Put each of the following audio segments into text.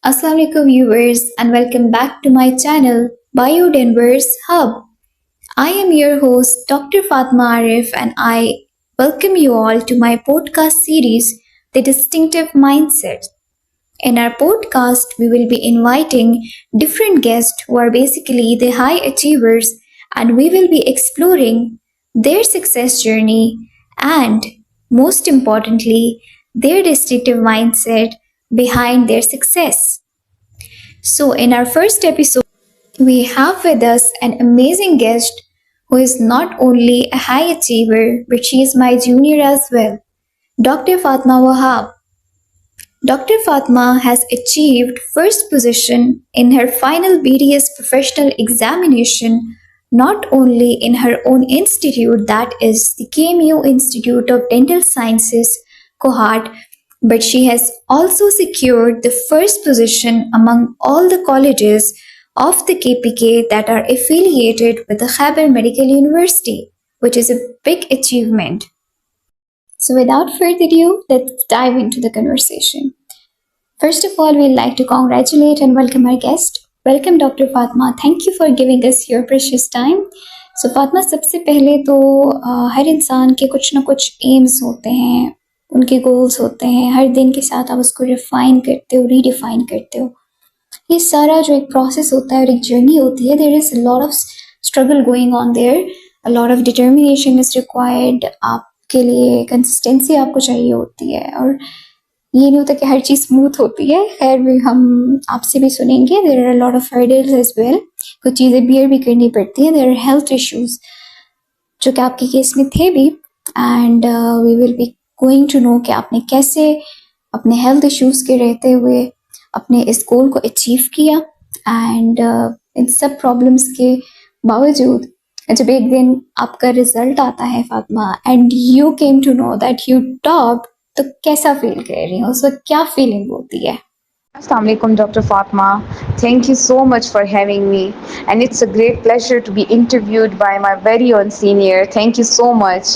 Assalamualaikum viewers and welcome back to my channel BioDenver's Hub. I am your host Dr. Fatma Arif and I welcome you all to my podcast series The Distinctive Mindset. In our podcast, we will be inviting different guests who are basically the high achievers and we will be exploring their success journey and most importantly, their distinctive mindset behind their success. So, in our first episode, we have with us an amazing guest who is not only a high achiever but she is my junior as well, Dr. Fatma Wahab. Dr. Fatma has achieved first position in her final BDS professional examination not only in her own institute, that is the KMU Institute of Dental Sciences, Kohat, but she has also secured the first position among all the colleges of the KPK that are affiliated with the Khyber Medical University, which is a big achievement. So, without further ado, let's dive into the conversation. First of all, we'd like to congratulate and welcome our guest. Welcome, Dr. Fatma. Thank you for giving us your precious time. So, Fatma, सबसे पहले तो हर इंसान के कुछ ना कुछ AIIMS होते हैं, उनके गोल्स होते हैं. हर दिन के साथ आप उसको रिफाइन करते हो, रीडिफाइन करते हो. ये सारा जो एक प्रोसेस होता है और एक जर्नी होती है, there is a lot of struggle going on there, a lot of determination is required. आपके लिए कंसिस्टेंसी आपको चाहिए होती है और ये नहीं होता कि हर चीज़ स्मूथ होती है. खैर भी हम आपसे भी सुनेंगे. There are lot of hurdles as well. कुछ चीज़ें बियर भी करनी पड़ती हैं. देयर आर हेल्थ इश्यूज जो कि आपके केस में थे भी, and we will be going to know कि आपने कैसे अपने हेल्थ इश्यूज के रहते हुए अपने इस गोल को अचीव किया. एंड इन सब प्रॉब्लम्स के बावजूद जब एक दिन आपका रिजल्ट आता है Fatima and you came to know that you top, तो कैसा फील कर रही हूँ, उस वक्त क्या फीलिंग होती है? Assalamu alaikum, Dr. Fatma. Thank you so much for having me. And it's a great pleasure to be interviewed by my very own senior. Thank you so much.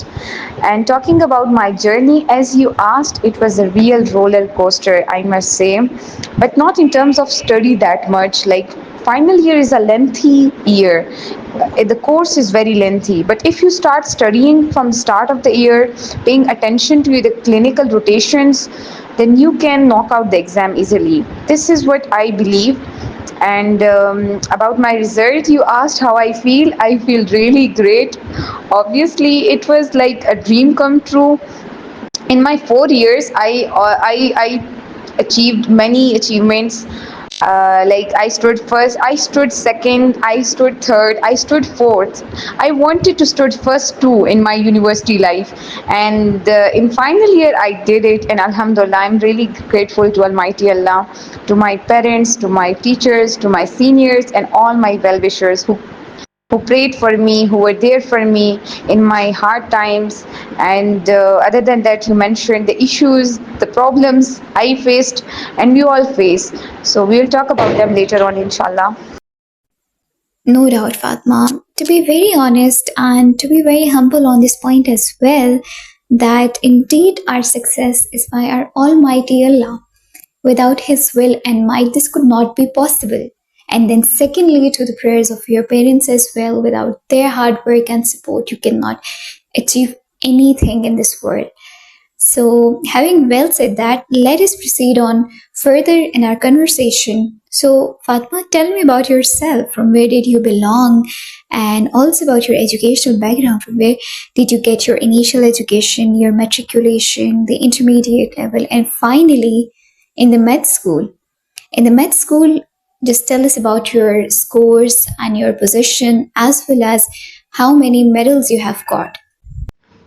And talking about my journey, as you asked, it was a real roller coaster, I must say. But not in terms of study that much. Like, final year is a lengthy year. The course is very lengthy. But if you start studying from the start of the year, paying attention to the clinical rotations, then you can knock out the exam easily. This is what I believe. And about my result, you asked how I feel. I feel really great. Obviously, it was like a dream come true. In my 4 years, I achieved many achievements. Like, I stood first, I stood second, I stood third, I stood fourth. I wanted to stood first too in my university life, and in final year I did it. And Alhamdulillah, I'm really grateful to Almighty Allah, to my parents, to my teachers, to my seniors, and all my well-wishers who prayed for me, who were there for me in my hard times. And other than that, you mentioned the issues, the problems I faced, and we all face. So we'll talk about them later on, inshallah. No doubt, Fatma. To be very honest and to be very humble on this point as well, that indeed our success is by our Almighty Allah. Without His will and might, this could not be possible. And then, secondly, to the prayers of your parents as well. Without their hard work and support, you cannot achieve anything in this world. So, having well said that, let us proceed on further in our conversation. So, Fatma, tell me about yourself. From where did you belong? And also about your educational background. From where did you get your initial education, your matriculation, the intermediate level, and finally in the med school? In the med school, just tell us about your scores and your position as well as how many medals you have got.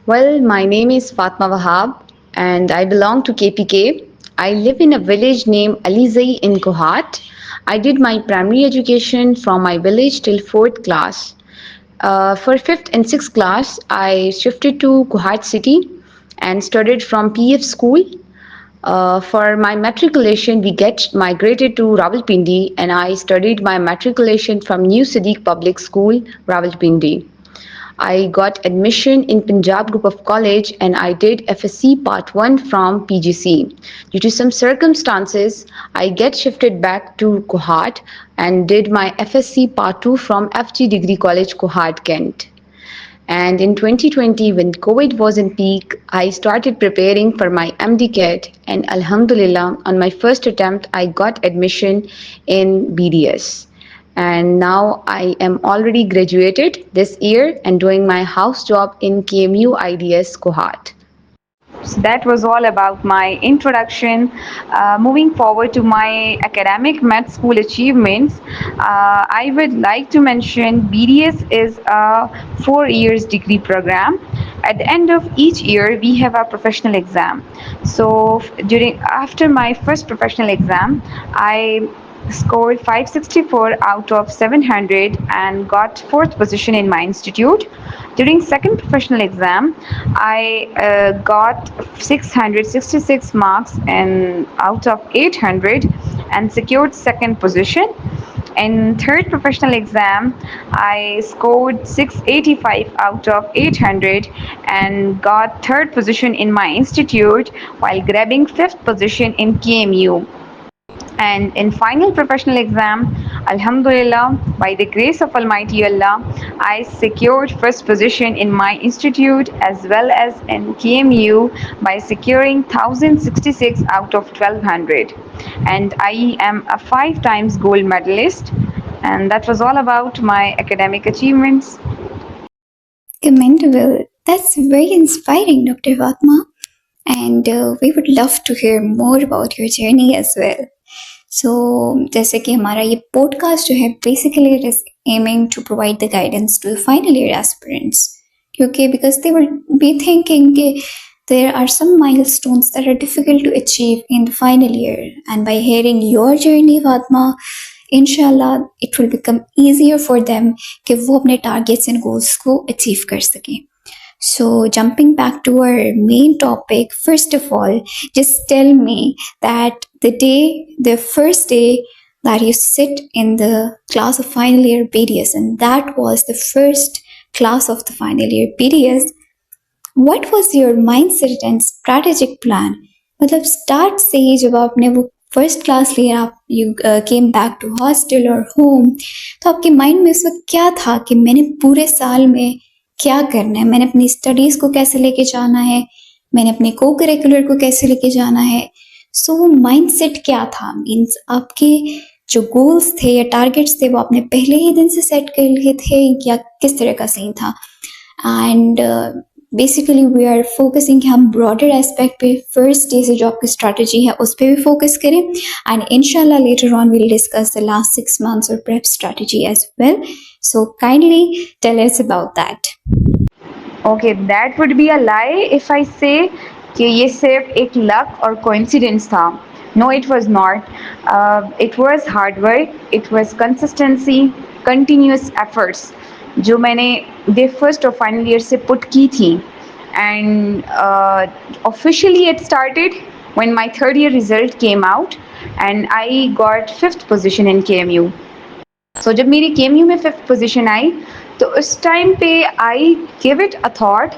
Well, my name is Fatma Wahab and I belong to KPK. I live in a village named Alizai in Kohat. I did my primary education from my village till 4th class. For 5th and 6th class, I shifted to Kohat city and studied from PF school. For my matriculation, we get migrated to Rawalpindi, and I studied my matriculation from New Siddiq Public School, Rawalpindi. I got admission in Punjab Group of College and I did FSC Part 1 from PGC. Due to some circumstances, I get shifted back to Kohat and did my FSC Part 2 from FG Degree College, Kohat, Kent. And in 2020, when COVID was in peak, I started preparing for my MD CAT, and Alhamdulillah, on my first attempt, I got admission in BDS. And now I am already graduated this year and doing my house job in KMU IDS Kohat. So that was all about my introduction. Moving forward to my academic med school achievements, I would like to mention BDS is a 4 years degree program. At the end of each year, we have a professional exam. So during after my first professional exam, I scored 564 out of 700 and got fourth position in my institute. During second professional exam, I got 666 marks and out of 800 and secured second position. In third professional exam, I scored 685 out of 800 and got third position in my institute while grabbing fifth position in KMU. And in final professional exam, Alhamdulillah, by the grace of Almighty Allah, I secured first position in my institute as well as in KMU by securing 1066 out of 1200. And I am a 5 times gold medalist. And that was all about my academic achievements. Commendable. That's very inspiring, Dr. Fatma. And we would love to hear more about your journey as well. So, जैसे कि हमारा ये podcast जो है basically it is aiming to provide the guidance to final year aspirants क्योंकि because they will be thinking कि there are some milestones that are difficult to achieve in the final year, and by hearing your journey, Fatma, inshallah it will become easier for them कि वो अपने targets and goals को achieve कर सकें. So jumping back to our main topic, first of all, just tell me that the first day that you sit in the class of final year BDS, and that was the first class of the final year BDS, what was your mindset and strategic plan? मतलब start से ही जब आपने वो first class लिया, आप you came back to hostel और home, तो आपके माइंड में उस वक्त क्या था कि मैंने पूरे साल में क्या करना है, मैंने अपनी स्टडीज़ को कैसे लेके जाना है, मैंने अपने को करिकुलर को कैसे लेके जाना है. सो वो माइंडसेट क्या था, मीन्स आपके जो गोल्स थे या टारगेट्स थे वो आपने पहले ही दिन से सेट कर लिए थे या किस तरह का सीन था. And basically we are focusing कि हम ब्रॉडर एस्पेक्ट पे फर्स्ट डे से जो आपकी स्ट्रैटेजी है उस पर भी फोकस करें, एंड इंशाल्लाह later on will discuss the last 6 months और prep strategy as well. So kindly tell us about that. Okay, that would be a lie if I say कि ये सिर्फ एक लक और कोइंसिडेंस था. No, it was not. It was hard work, it was consistency, continuous efforts जो मैंने day first और final year से पुट की थी. And officially it started when my third year result came out and I got 5th position in KMU. So जब मेरी KMU में 5th position आई तो उस टाइम पे I give it a thought,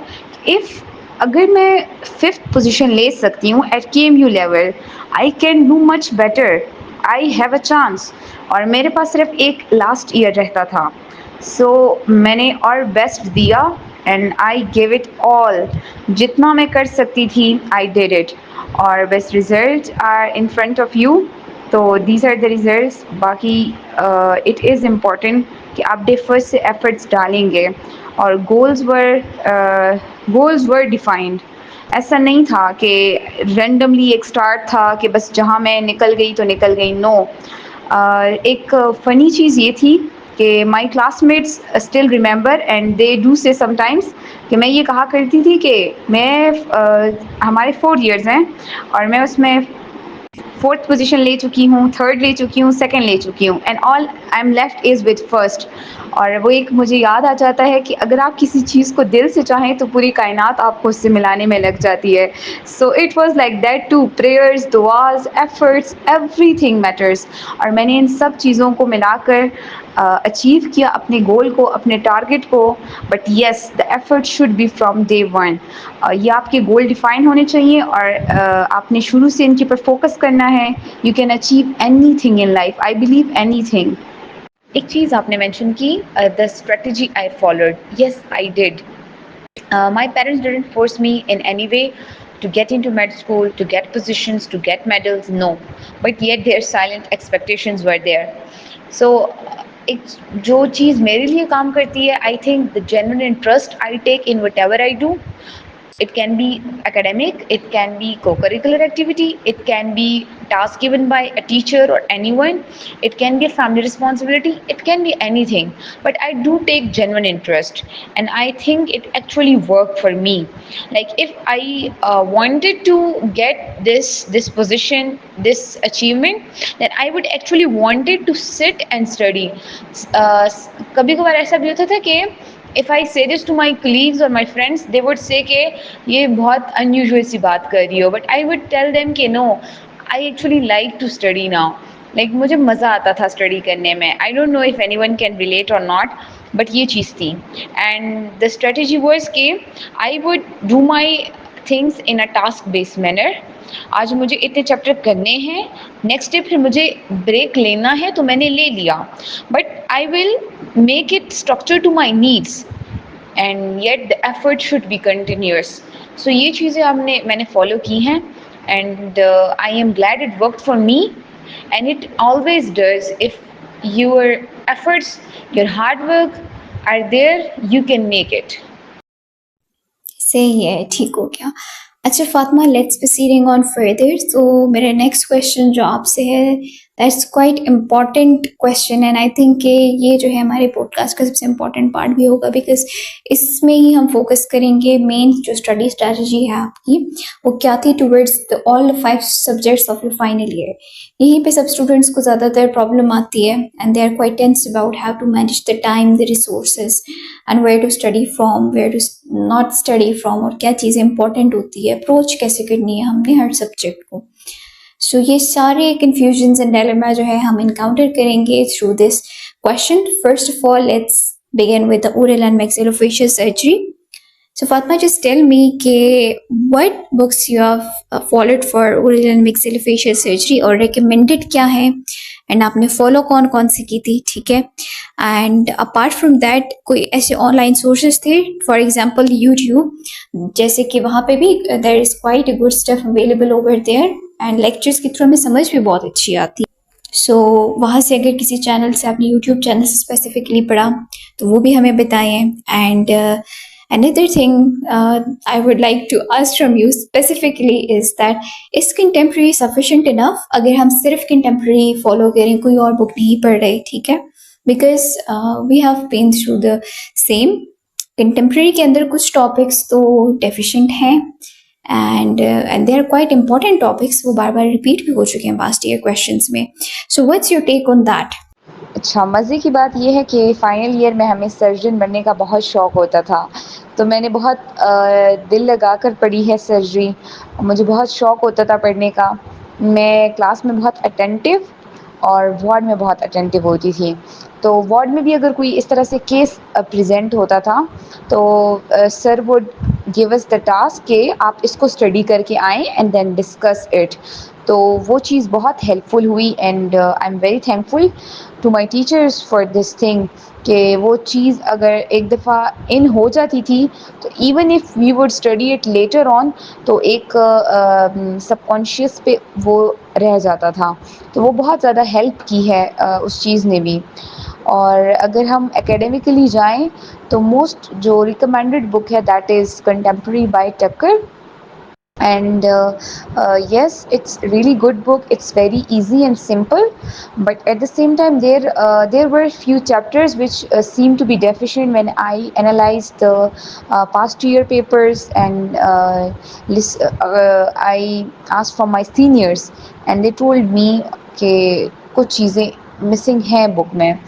if अगर मैं 5th पोजीशन ले सकती हूँ at KMU level, I can do much better, I have a chance. और मेरे पास सिर्फ एक लास्ट ईयर रहता था. सो मैंने और बेस्ट दिया and I give it all. जितना मैं कर सकती थी आई डिड इट, और best result are in front of you. तो दीज आर द रिजल्ट्स. बाकी इट इज़ इम्पॉर्टेंट कि आप डे फर्स्ट से एफर्ट्स डालेंगे. और गोल्स वर डिफाइंड. ऐसा नहीं था कि रेंडमली एक स्टार्ट था कि बस जहाँ मैं निकल गई तो निकल गई. नो, एक फ़नी चीज़ ये थी कि my classmates still remember and they do से समटाइम्स कि मैं ये कहा करती थी कि मैं हमारे 4 years हैं और मैं उसमें फोर्थ पोजीशन ले चुकी हूँ, थर्ड ले चुकी हूँ, सेकंड ले चुकी हूँ, and all I am left is with first. और वो एक मुझे याद आ जाता है कि अगर आप किसी चीज़ को दिल से चाहें तो पूरी कायनात आपको उससे मिलाने में लग जाती है। So it was like that too, prayers, दुआस, एफर्ट्स, एवरीथिंग मैटर्स। और मैंने इन सब चीज़ों को मिलाकर अचीव किया अपने गोल को, अपने टारगेट को। But yes, the effort should be from day one. ये आपके गोल डिफाइन होने चाहिए और आपने शुरू से इनके ऊपर फोकस करना है। You can achieve any thing in life, I believe any thing. एक चीज़ आपने मेंशन की, the strategy I followed. Yes, I did. My parents didn't force me in any way to get into med school, to get positions, to get medals, no. But yet their silent expectations were there. So एक जो चीज़ मेरे लिए काम करती है, I think the genuine interest I take in whatever I do. It can be academic, it can be co-curricular activity, it can be task given by a teacher or anyone, it can be a family responsibility, it can be anything. But I do take genuine interest, and I think it actually worked for me. Like if I wanted to get this position, this achievement, then I would actually wanted to sit and study. कभी कभार ऐसा भी होता था कि if I से this to my colleagues और my friends, they would say कि ये बहुत अनयूजुअल सी बात कर रही हो, but I would tell them कि no, I actually like to study now. Like मुझे मज़ा आता था स्टडी करने में. I don't know if anyone can relate or not, but ये चीज़ थी. एंड द स्ट्रेटजी वॉज कि I would do my things in a task based manner. आज मुझे इतने चैप्टर करने हैं, नेक्स्ट डे फिर मुझे ब्रेक लेना है तो मैंने ले लिया, but I will make it structure to my needs, and yet the effort should be continuous. So ये चीज़ें मैंने follow की हैं, and I am glad it worked for me, and it always does. If your efforts, your hard work are there, you can make it. सही है, ठीक हो गया. अच्छा Fatima, let's proceeding on further. तो मेरा नेक्स्ट क्वेश्चन जो आपसे है, that's quite important question, and I think कि ये जो है हमारे पॉडकास्ट का सबसे इम्पॉर्टेंट पार्ट भी होगा, बिकॉज इसमें ही हम फोकस करेंगे मेन जो स्टडी स्ट्रैटेजी है आपकी वो क्या थी towards all 5 subjects of your final year. यहीं पे सब स्टूडेंट्स को ज़्यादातर प्रॉब्लम आती है, and they are quite tense about how to manage the time, the resources, and where to study from, where to not study from, और क्या चीज़ें इंपॉर्टेंट होती है, अप्रोच कैसे करनी है हमने हर सब्जेक्ट को. सो ये सारे कन्फ्यूजन्स एंड डिलेमा जो है हम इनकाउंटर करेंगे through this question. First of all, let's begin with the oral and maxillofacial surgery. So Fatma, just tell me what books you have followed for oral and maxillofacial surgery, और recommended क्या है, and आपने follow कौन कौन सी की थी, ठीक है. एंड अपार्ट फ्रॉम दैट कोई ऐसे ऑनलाइन सोर्सेज थे, फॉर एग्जांपल यूट्यूब, जैसे कि वहाँ पे भी there is quite good stuff available over there, and lectures के थ्रू हमें समझ भी बहुत अच्छी आती है. सो वहाँ से अगर किसी चैनल से आपने यूट्यूब चैनल से स्पेसिफिकली पढ़ा तो वो भी हमें बताएं. And another thing I would like to ask from you specifically is that is contemporary sufficient enough अगर हम सिर्फ contemporary follow करें, कोई और book नहीं पढ़ रहे, ठीक है, because we have been through the same. contemporary के अंदर कुछ topics तो deficient हैं, and they are quite important topics, वो बार बार repeat भी हो चुके हैं past year questions में. So what's your take on that? अच्छा, मज़े की बात यह है कि फ़ाइनल ईयर में हमें सर्जन बनने का बहुत शौक़ होता था, तो मैंने बहुत दिल लगा कर पढ़ी है सर्जरी. मुझे बहुत शौक़ होता था पढ़ने का. मैं क्लास में बहुत अटेंटिव और वार्ड में बहुत अटेंटिव होती थी. तो वार्ड में भी अगर कोई इस तरह से केस प्रेजेंट होता था तो sir would give us the task कि आप इसको स्टडी करके आएँ एंड देन डिस्कस इट. तो वो चीज़ बहुत हेल्पफुल हुई, and I am very thankful to my teachers for this thing कि वो चीज़ अगर एक दफ़ा इन हो जाती थी तो even if we would study it later on तो एक सबकॉन्शियस पे वो रह जाता था. तो वो बहुत ज़्यादा हेल्प की है उस चीज़ ने भी. और अगर हम एकेडमिकली जाएं तो मोस्ट जो रिकमेंडेड बुक है that is contemporary by Tucker. And yes, it's really good book. It's very easy and simple, but at the same time there were few chapters which seem to be deficient when I analyzed the past year papers, and I asked from my seniors, and they told me कि कुछ चीज़ें missing हैं book में.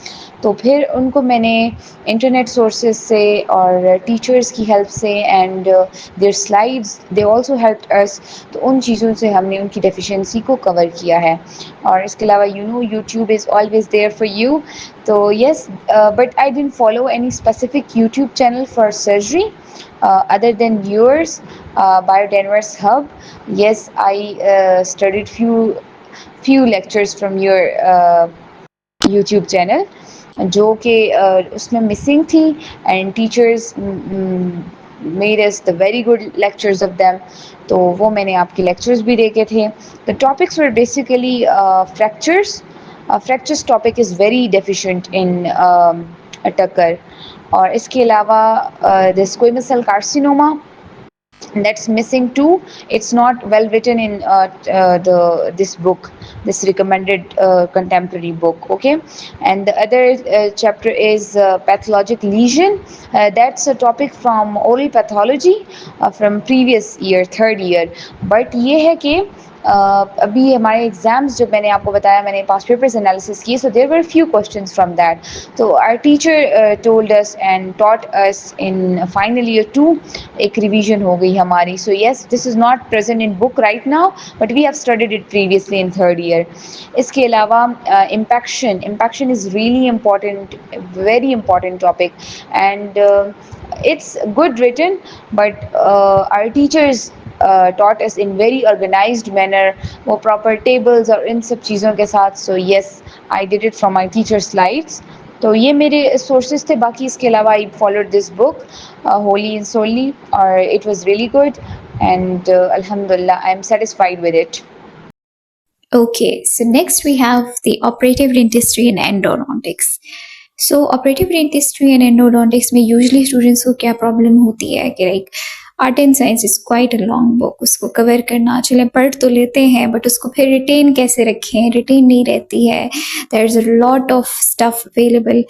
तो फिर उनको मैंने internet sources से और टीचर्स की हेल्प से and their slides they also helped us, तो उन चीज़ों से हमने उनकी डेफिशिएंसी को कवर किया है. और इसके अलावा YouTube is always there for you. तो yes, but I didn't follow any specific YouTube channel for surgery other than yours, Biodanverse Hub. Yes, I studied few lectures from your YouTube channel, जो कि उसमें missing थी, and teachers made us the very good lectures of them. तो वो मैंने आपके lectures भी देखे थे. The topics were basically fractures. Fractures topic is very deficient in टक्कर. और इसके अलावा the squamous cell carcinoma, that's missing too. It's not well written in the this book, this recommended contemporary book. Okay. And the other chapter is pathologic lesion. That's a topic from oral pathology from previous year, third year. But ये है कि अभी हमारे exams, जब मैंने आपको बताया मैंने पास्ट पेपर्स एनालिसिस किए, so there were few questions from that. तो our teacher told us and taught us in final year 2, एक रिवीजन हो गई हमारी. So yes, this is not present in book right now, but we have studied it previously in third year. इसके अलावा impaction is really important, very important topic, and it's good written, but our teachers taught us in very organized manner, वो proper tables और इन सब चीज़ों के साथ. So yes, I did it from my teacher slides. तो ये मेरे sources थे. बाकी इसके अलावा I followed this book wholly and solely, और it was really good, and alhamdulillah I am satisfied with it. Okay, so next we have the operative dentistry and endodontics. So operative dentistry and endodontics में usually students को क्या problem होती है कि like art and science is quite a long book, उसको cover करना, चले पढ़ तो लेते हैं but उसको फिर retain कैसे रखें, retain नहीं रहती है. There's a lot of stuff available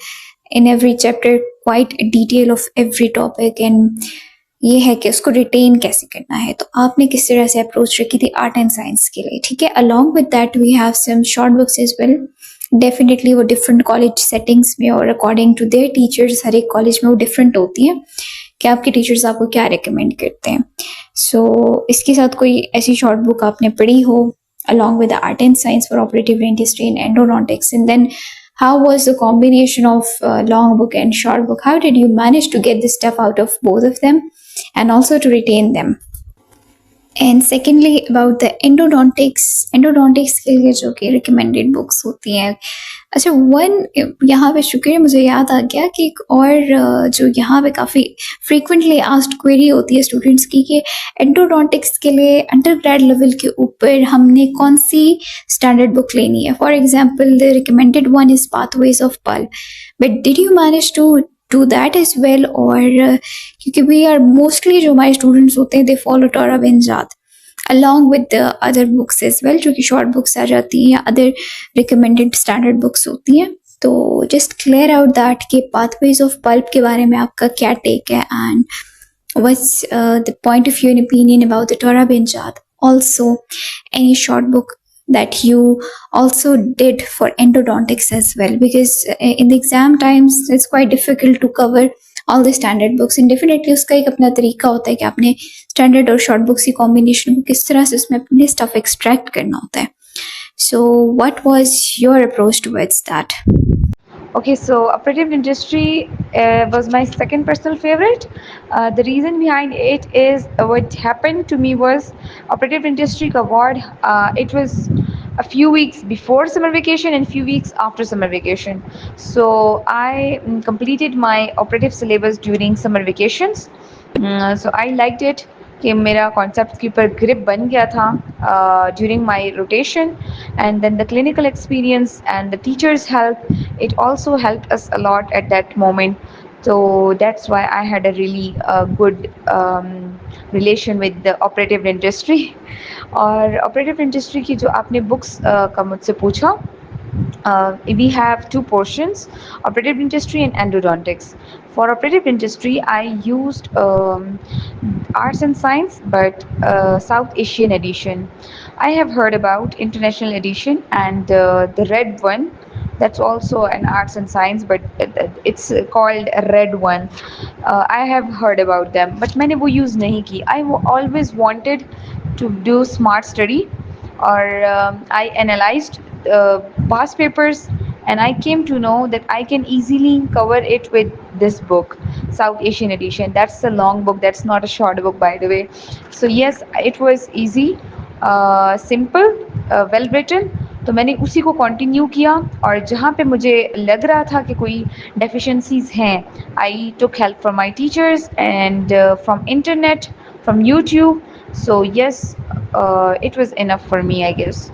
in every chapter, quite a detail of every topic, and ये है कि उसको रिटेन कैसे करना है. तो आपने किस तरह से अप्रोच रखी थी आर्ट एंड साइंस के लिए. ठीक है, along with that we have some short books as well. Definitely वो डिफरेंट कॉलेज सेटिंग्स में और अकॉर्डिंग टू देयर टीचर्स, हर एक कॉलेज में वो डिफरेंट होती है कि आपके टीचर्स आपको क्या रिकमेंड करते हैं. सो इसके साथ कोई ऐसी शॉर्ट बुक आपने पढ़ी हो along with the art and science for operative dentistry and endodontics, and then how was the combination of long book and short book? How did you manage to get the stuff out of both of them and also to retain them? And secondly about the endodontics के लिए जो कि recommended books होती हैं. अच्छा, one यहाँ पे शुक्रिया, मुझे याद आ गया कि एक और जो यहाँ पे काफ़ी फ्रीक्वेंटली आस्क्ड क्वेरी होती है स्टूडेंट्स की कि एंडोडोंटिक्स के लिए अंडर ग्रेड लेवल के ऊपर हमने कौन सी स्टैंडर्ड बुक लेनी है. For example the recommended one is pathways of pulp, but did you manage to do that as well? और क्योंकि वी आर मोस्टली जो हमारे स्टूडेंट्स होते हैं they follow Torabinejad along with the other books as well, जो कि short books आ जाती हैं या other recommended standard books होती हैं. तो just clear out that कि pathways of pulp के बारे में आपका क्या take है and what's the point of view and opinion about the Torah Benjat. Also any short book that you also did for endodontics as well, because in the exam times it's quite difficult to cover all the standard books, and definitely उसका एक अपना तरीका होता है कि आपने standard और short books की combination को किस तरह से उसमें अपने stuff extract करना होता है. So what was your approach towards that? Okay, so operative dentistry was my second personal favorite. The reason behind it is what happened to me was operative dentistry award. It was a few weeks before summer vacation and few weeks after summer vacation. So I completed my operative syllabus during summer vacations. So I liked it कि मेरा concept के ऊपर grip बन गया था during my rotation, and then the clinical experience and the teachers help, it also helped us a lot at that moment. So that's why I had a really good relation with the operative industry. और operative industry की जो आपने books का मुझसे पूछा, we have two portions: operative industry and endodontics. For operative industry, I used arts and science, but South Asian edition. I have heard about international edition and the red one. That's also an arts and science, but it's called a red one. I have heard about them, but मैंने वो use नहीं की. Always wanted to do smart study, or I analyzed past papers, and I came to know that I can easily cover it with this book, South Asian edition. That's a long book, that's not a short book, by the way. So yes, it was easy, simple, well written. तो मैंने उसी को continue किया, और जहाँ पे मुझे लग रहा था कि कोई डेफिशिएंसीज हैं, I took help from my teachers and from internet, from YouTube. So yes, it was enough for me, I guess.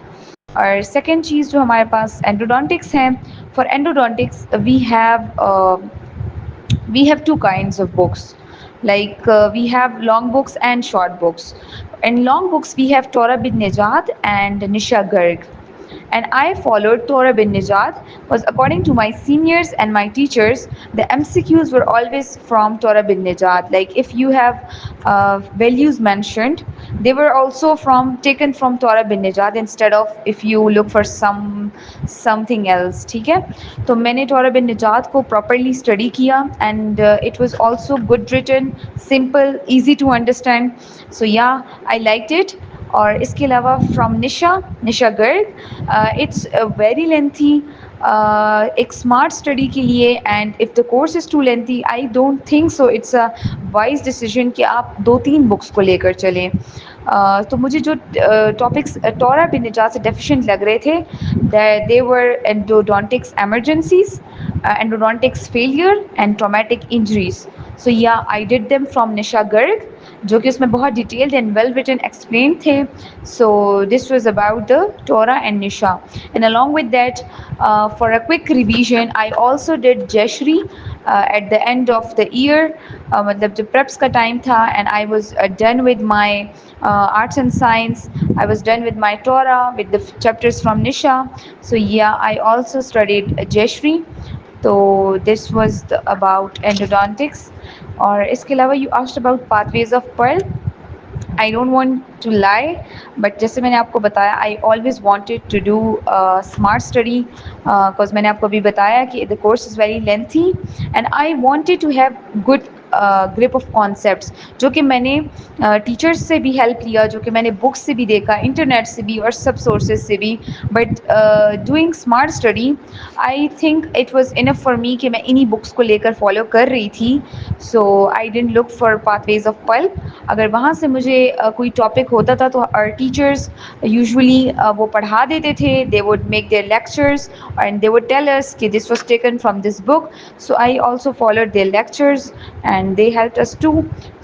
और सेकेंड चीज़ जो हमारे पास एंडोडोंटिक्स हैं, for endodontics we have two kinds of books, like we have long books and short books. In long books we have Torah bin Nejad and Nisha Garg, and I followed Torah bin Nijad because according to my seniors and my teachers, the MCQs were always from Torah bin Nijad. Like if you have values mentioned, they were also from taken from Torah bin Nijad instead of if you look for something else. ठीक है, तो मैंने Torah bin Nijad को properly study किया, and it was also good written, simple, easy to understand. So yeah, I liked it. और इसके अलावा from Nisha Garg, it's very lengthy, एक स्मार्ट स्टडी के लिए, and if the course is too lengthy I don't think so it's a wise decision कि आप 2-3 books को लेकर चलें. तो मुझे जो टॉपिक्स टोरा बिन निजात से डेफिशिएंट लग रहे थे, they were endodontics emergencies, endodontics failure and traumatic injuries. So yeah I did them from Nisha Garg, जो कि उसमें बहुत detailed and well written explain थे. So this was about the Tora and Nisha, and along with that, for a quick revision I also did Jayshree at the end of the year. मतलब जब preps का time था, and I was done with my arts and science, I was done with my Torah, with the chapters from Nisha. So yeah, I also studied Jayashri. So this was about endodontics. और इसके अलावा you asked about pathways of pearl. I don't want to lie, but जैसे मैंने आपको बताया, I always wanted to do smart study, because मैंने आपको अभी बताया कि the course is very lengthy, and I wanted to have good grip of concepts, जो कि मैंने टीचर्स से भी हेल्प लिया, जो कि मैंने बुक्स से भी देखा, इंटरनेट से भी, और सब सोर्सेज से भी. But doing smart study, I think it was enough for मी कि मैं इन्हीं बुक्स को लेकर फॉलो कर रही थी. So I didn't look for pathways of pulp. अगर वहाँ से मुझे कोई टॉपिक होता था, तो आवर टीचर्स यूजुअली वो पढ़ा देते थे. They would make their lectures and they would tell us कि this was taken from this book. So I also followed their lectures and they helped us too.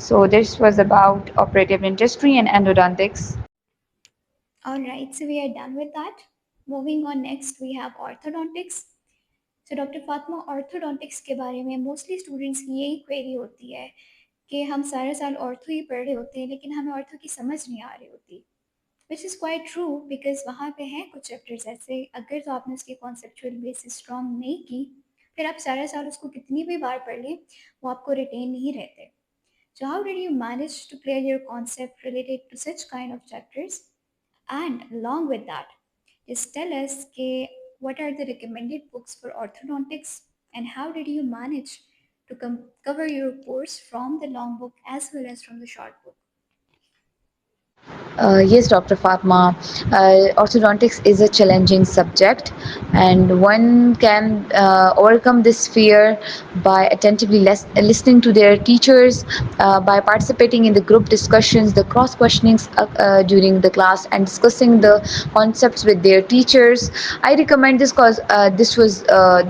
So this was about operative industry and endodontics. All right, so we are done with that. Moving on, next we have orthodontics. So doctor Fatima, orthodontics के बारे में mostly students की यही query होती है कि हम सारा साल ऑर्थो ही पढ़ रहे होते हैं, लेकिन हमें ऑर्थो की समझ नहीं आ रही होती. Which is quite true, because वहाँ पे हैं कुछ चैप्टर्स ऐसे, अगर तो आपने उसकी कॉन्सेप्चुअल बेसिस स्ट्रॉन्ग नहीं की, फिर आप सारा साल उसको कितनी भी बार पढ़ लें, वो आपको रिटेन नहीं रहते. So how did you manage to clear your concept related to such kind of chapters? And along with that, just tell us what are the recommended books for orthodontics, and how did you manage to cover your course from the long book as well as from the short book? Yes, Dr. Fatma. Orthodontics is a challenging subject, and one can overcome this fear by attentively listening to their teachers, by participating in the group discussions, the cross questionings during the class, and discussing the concepts with their teachers. I recommend this because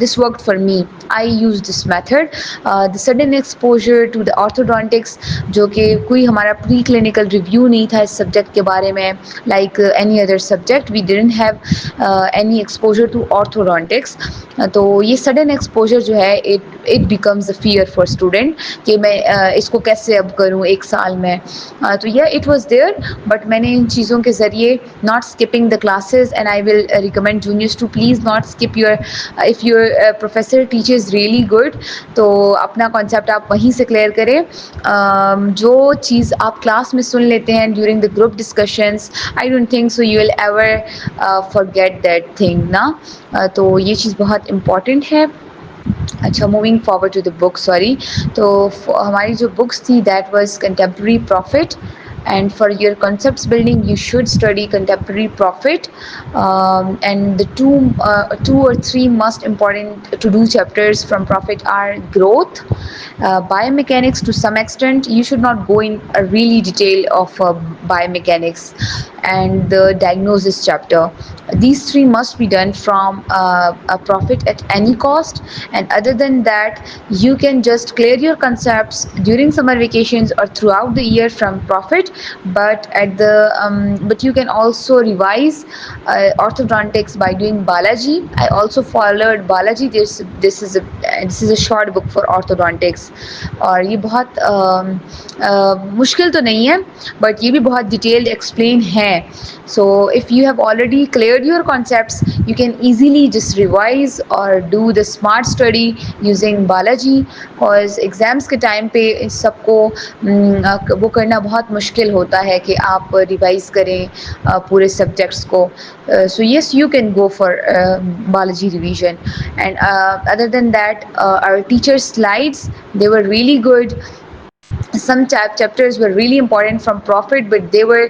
this worked for me. I used this method. The sudden exposure to the orthodontics, जो कि कोई हमारा pre clinical review नहीं था इस subject के बारे में, like any other subject we didn't have any exposure to orthodontics. तो ये सडन एक्सपोजर जो है, it becomes a fear for student कि मैं इसको कैसे अब करूँ एक साल में. तो yeah, it was there, but मैंने इन चीज़ों के ज़रिए not skipping the classes, and I will recommend juniors to please not skip your if your professor teaches really good, तो अपना concept आप वहीं से clear करें. जो चीज़ आप क्लास में सुन लेते हैं during the group discussions, I don't think so you will ever forget that thing ना. तो ये चीज़ बहुत important है. अच्छा, moving forward to the book, sorry. तो हमारी जो बुक्स थी that was contemporary Proffit, and for your concepts building you should study contemporary profit, and the two or three most important to do chapters from profit are growth, biomechanics to some extent. You should not go in a really detail of biomechanics, and the diagnosis chapter. These three must be done from a profit at any cost, and other than that you can just clear your concepts during summer vacations or throughout the year from profit. But you can also revise orthodontics by doing Balaji. I also followed Balaji. This is a short book for orthodontics, और ये बहुत मुश्किल तो नहीं है, but ये भी बहुत डिटेल्ड एक्सप्लेन है. So if you have already cleared your concepts, you can easily just revise or do the smart study using Balaji, because exams के टाइम पे इस सबको वो करना बहुत मुश्किल होता है कि आप रिवाइज करें पूरे सब्जेक्ट्स को. So yes, you can go for Balaji revision, and other than that our teacher slides, they were really good. Some chapters were really important from profit, but they were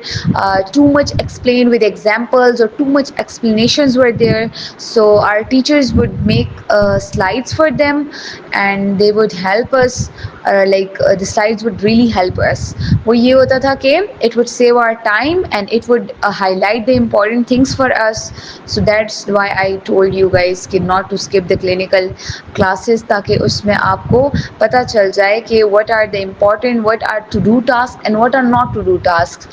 too much explained with examples, or too much explanations were there. So our teachers would make slides for them, and they would help us, the slides would really help us. वो ये होता था कि it would save our time, and it would highlight the important things for us. So that's why I told you guys कि not to skip the clinical classes, ताकि उसमें आपको पता चल जाए कि what are the important, what are to do tasks and what are not to do tasks.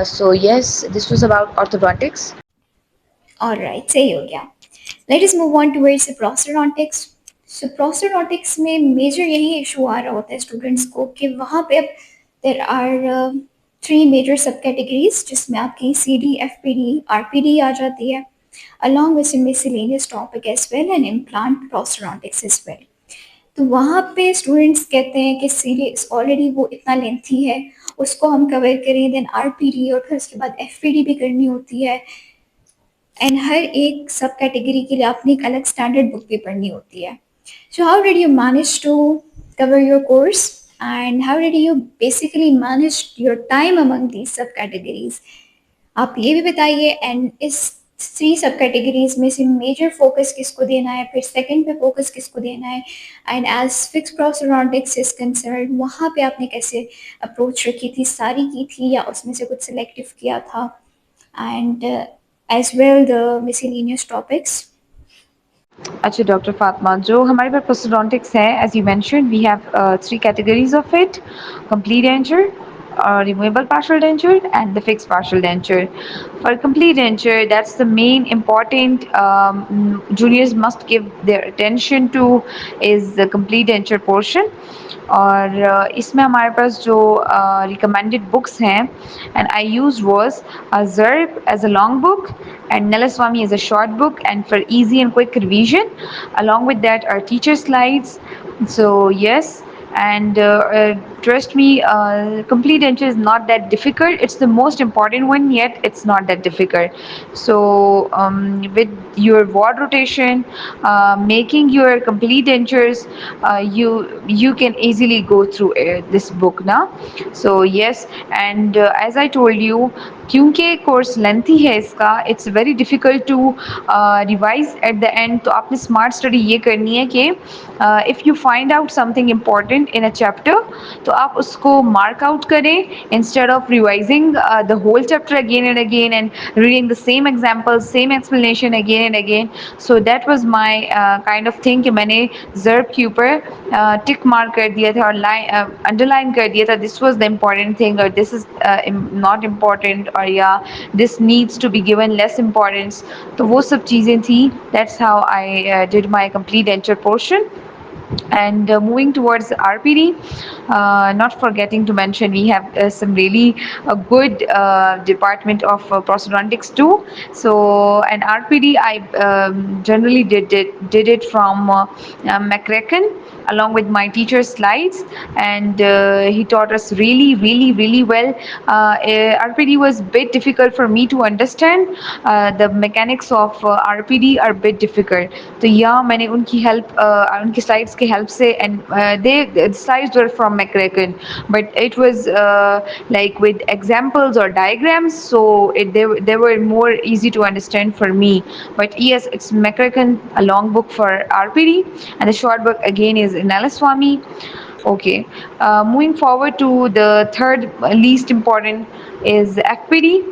So yes, this was about orthodontics. Alright, सही हो गया. Let us move on towards the prosthodontics. So prosthodontics में major यही issue आ रहा होता है students को कि वहाँ पे अब there are three major subcategories जिसमें आपकी CD, FPD, RPD आ जाती है, along with some miscellaneous topic as well, and implant prosthodontics as well. तो वहाँ पे स्टूडेंट्स कहते हैं कि सीरीज ऑलरेडी वो इतना लेंथी है, उसको हम कवर करें, देन आरपीडी और फिर उसके बाद एफपीडी भी करनी होती है, एंड हर एक सब कैटेगरी के लिए आपने एक अलग स्टैंडर्ड बुक भी पढ़नी होती है. So how did you manage to cover your course, and how did you basically manage your time among these सब कैटेगरीज? आप ये भी बताइए. एंड इस थ्री सब कैटेगरीज में से मेजर फोकस किसको देना है, फिर सेकंड पे फोकस किसको देना है, and as fixed prosthodontics is concern वहाँ पे आपने कैसे अप्रोच रखी थी, सारी की थी या उसमें से कुछ सिलेक्टिव किया था, and as well the miscellaneous topics. अच्छा डॉक्टर फातिमा, जो हमारे पास प्रोस्टोडोंटिक्स है, as you mentioned we have three categories of it: complete denture, removable partial denture, and the fixed partial denture. For complete denture, that's the main important juniors must give their attention to, is the complete denture portion. और इसमें हमारे पास जो recommended books हैं, and I used was Zerb as a long book and Nelaswamy as a short book, and for easy and quick revision. Along with that are teacher slides. So yes, and trust me, complete denture is not that difficult. It's the most important one, yet it's not that difficult. So with your ward rotation, making your complete dentures, you can easily go through this book now. So yes, and as I told you, क्योंकि course lengthy है इसका, it's very difficult to revise at the end. तो आपने smart study ये करनी है कि if you find out something important in a chapter, तो आप उसको मार्क आउट करें instead of revising the whole chapter again and again and reading the same example, same explanation again and again. So that was my kind of thing कि मैंने जर्ब के ऊपर tick mark कर दिया था और अंडरलाइन कर दिया था, this was the important thing, और दिस इज नॉट इम्पॉर्टेंट, और या this needs to be given less importance. तो वो सब चीज़ें थी. That's how I did my complete denture portion. And moving towards RPD, not forgetting to mention we have some really good department of prosthodontics too. So and RPD I generally did it from McCracken along with my teacher's slides, and he taught us really well. RPD was a bit difficult for me to understand. The mechanics of RPD are a bit difficult. तो या मैंने उनकी help उनकी slides की help से and they slides were from McCracken, but it was like with examples or diagrams, so they were more easy to understand for me. But yes, it's McCracken, a long book for RPD, and the short book again is Nalaswamy. Okay, moving forward to the third least important is FPD.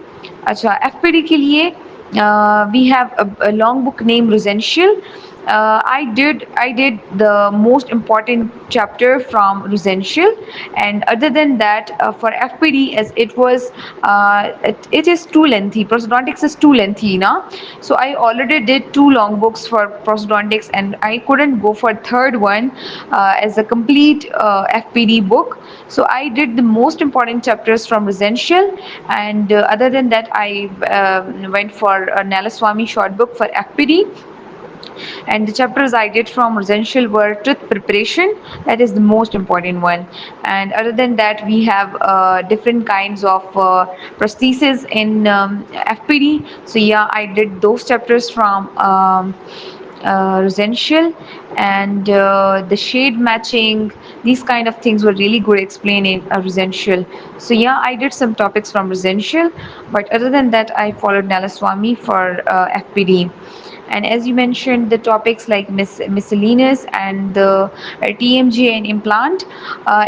अच्छा FPD के लिए we have a long book named Rosential. I did the most important chapter from Rosential, and other than that, for FPD, as it was, it is too lengthy. Prosthodontics is too lengthy, na. So I already did two long books for prosthodontics, and I couldn't go for third one as a complete FPD book. So I did the most important chapters from Rosential, and other than that, I went for a Nalaswamy short book for FPD, and the chapters I did from Residential were tooth preparation. That is the most important one. And other than that, we have different kinds of prosthesis in FPD. So yeah, I did those chapters from Residential, and the shade matching, these kind of things were really good explained in Residential. So yeah, I did some topics from Residential, but other than that, I followed Nalaswamy for FPD. And as you mentioned, the topics like miscellaneous and the TMJ and implant.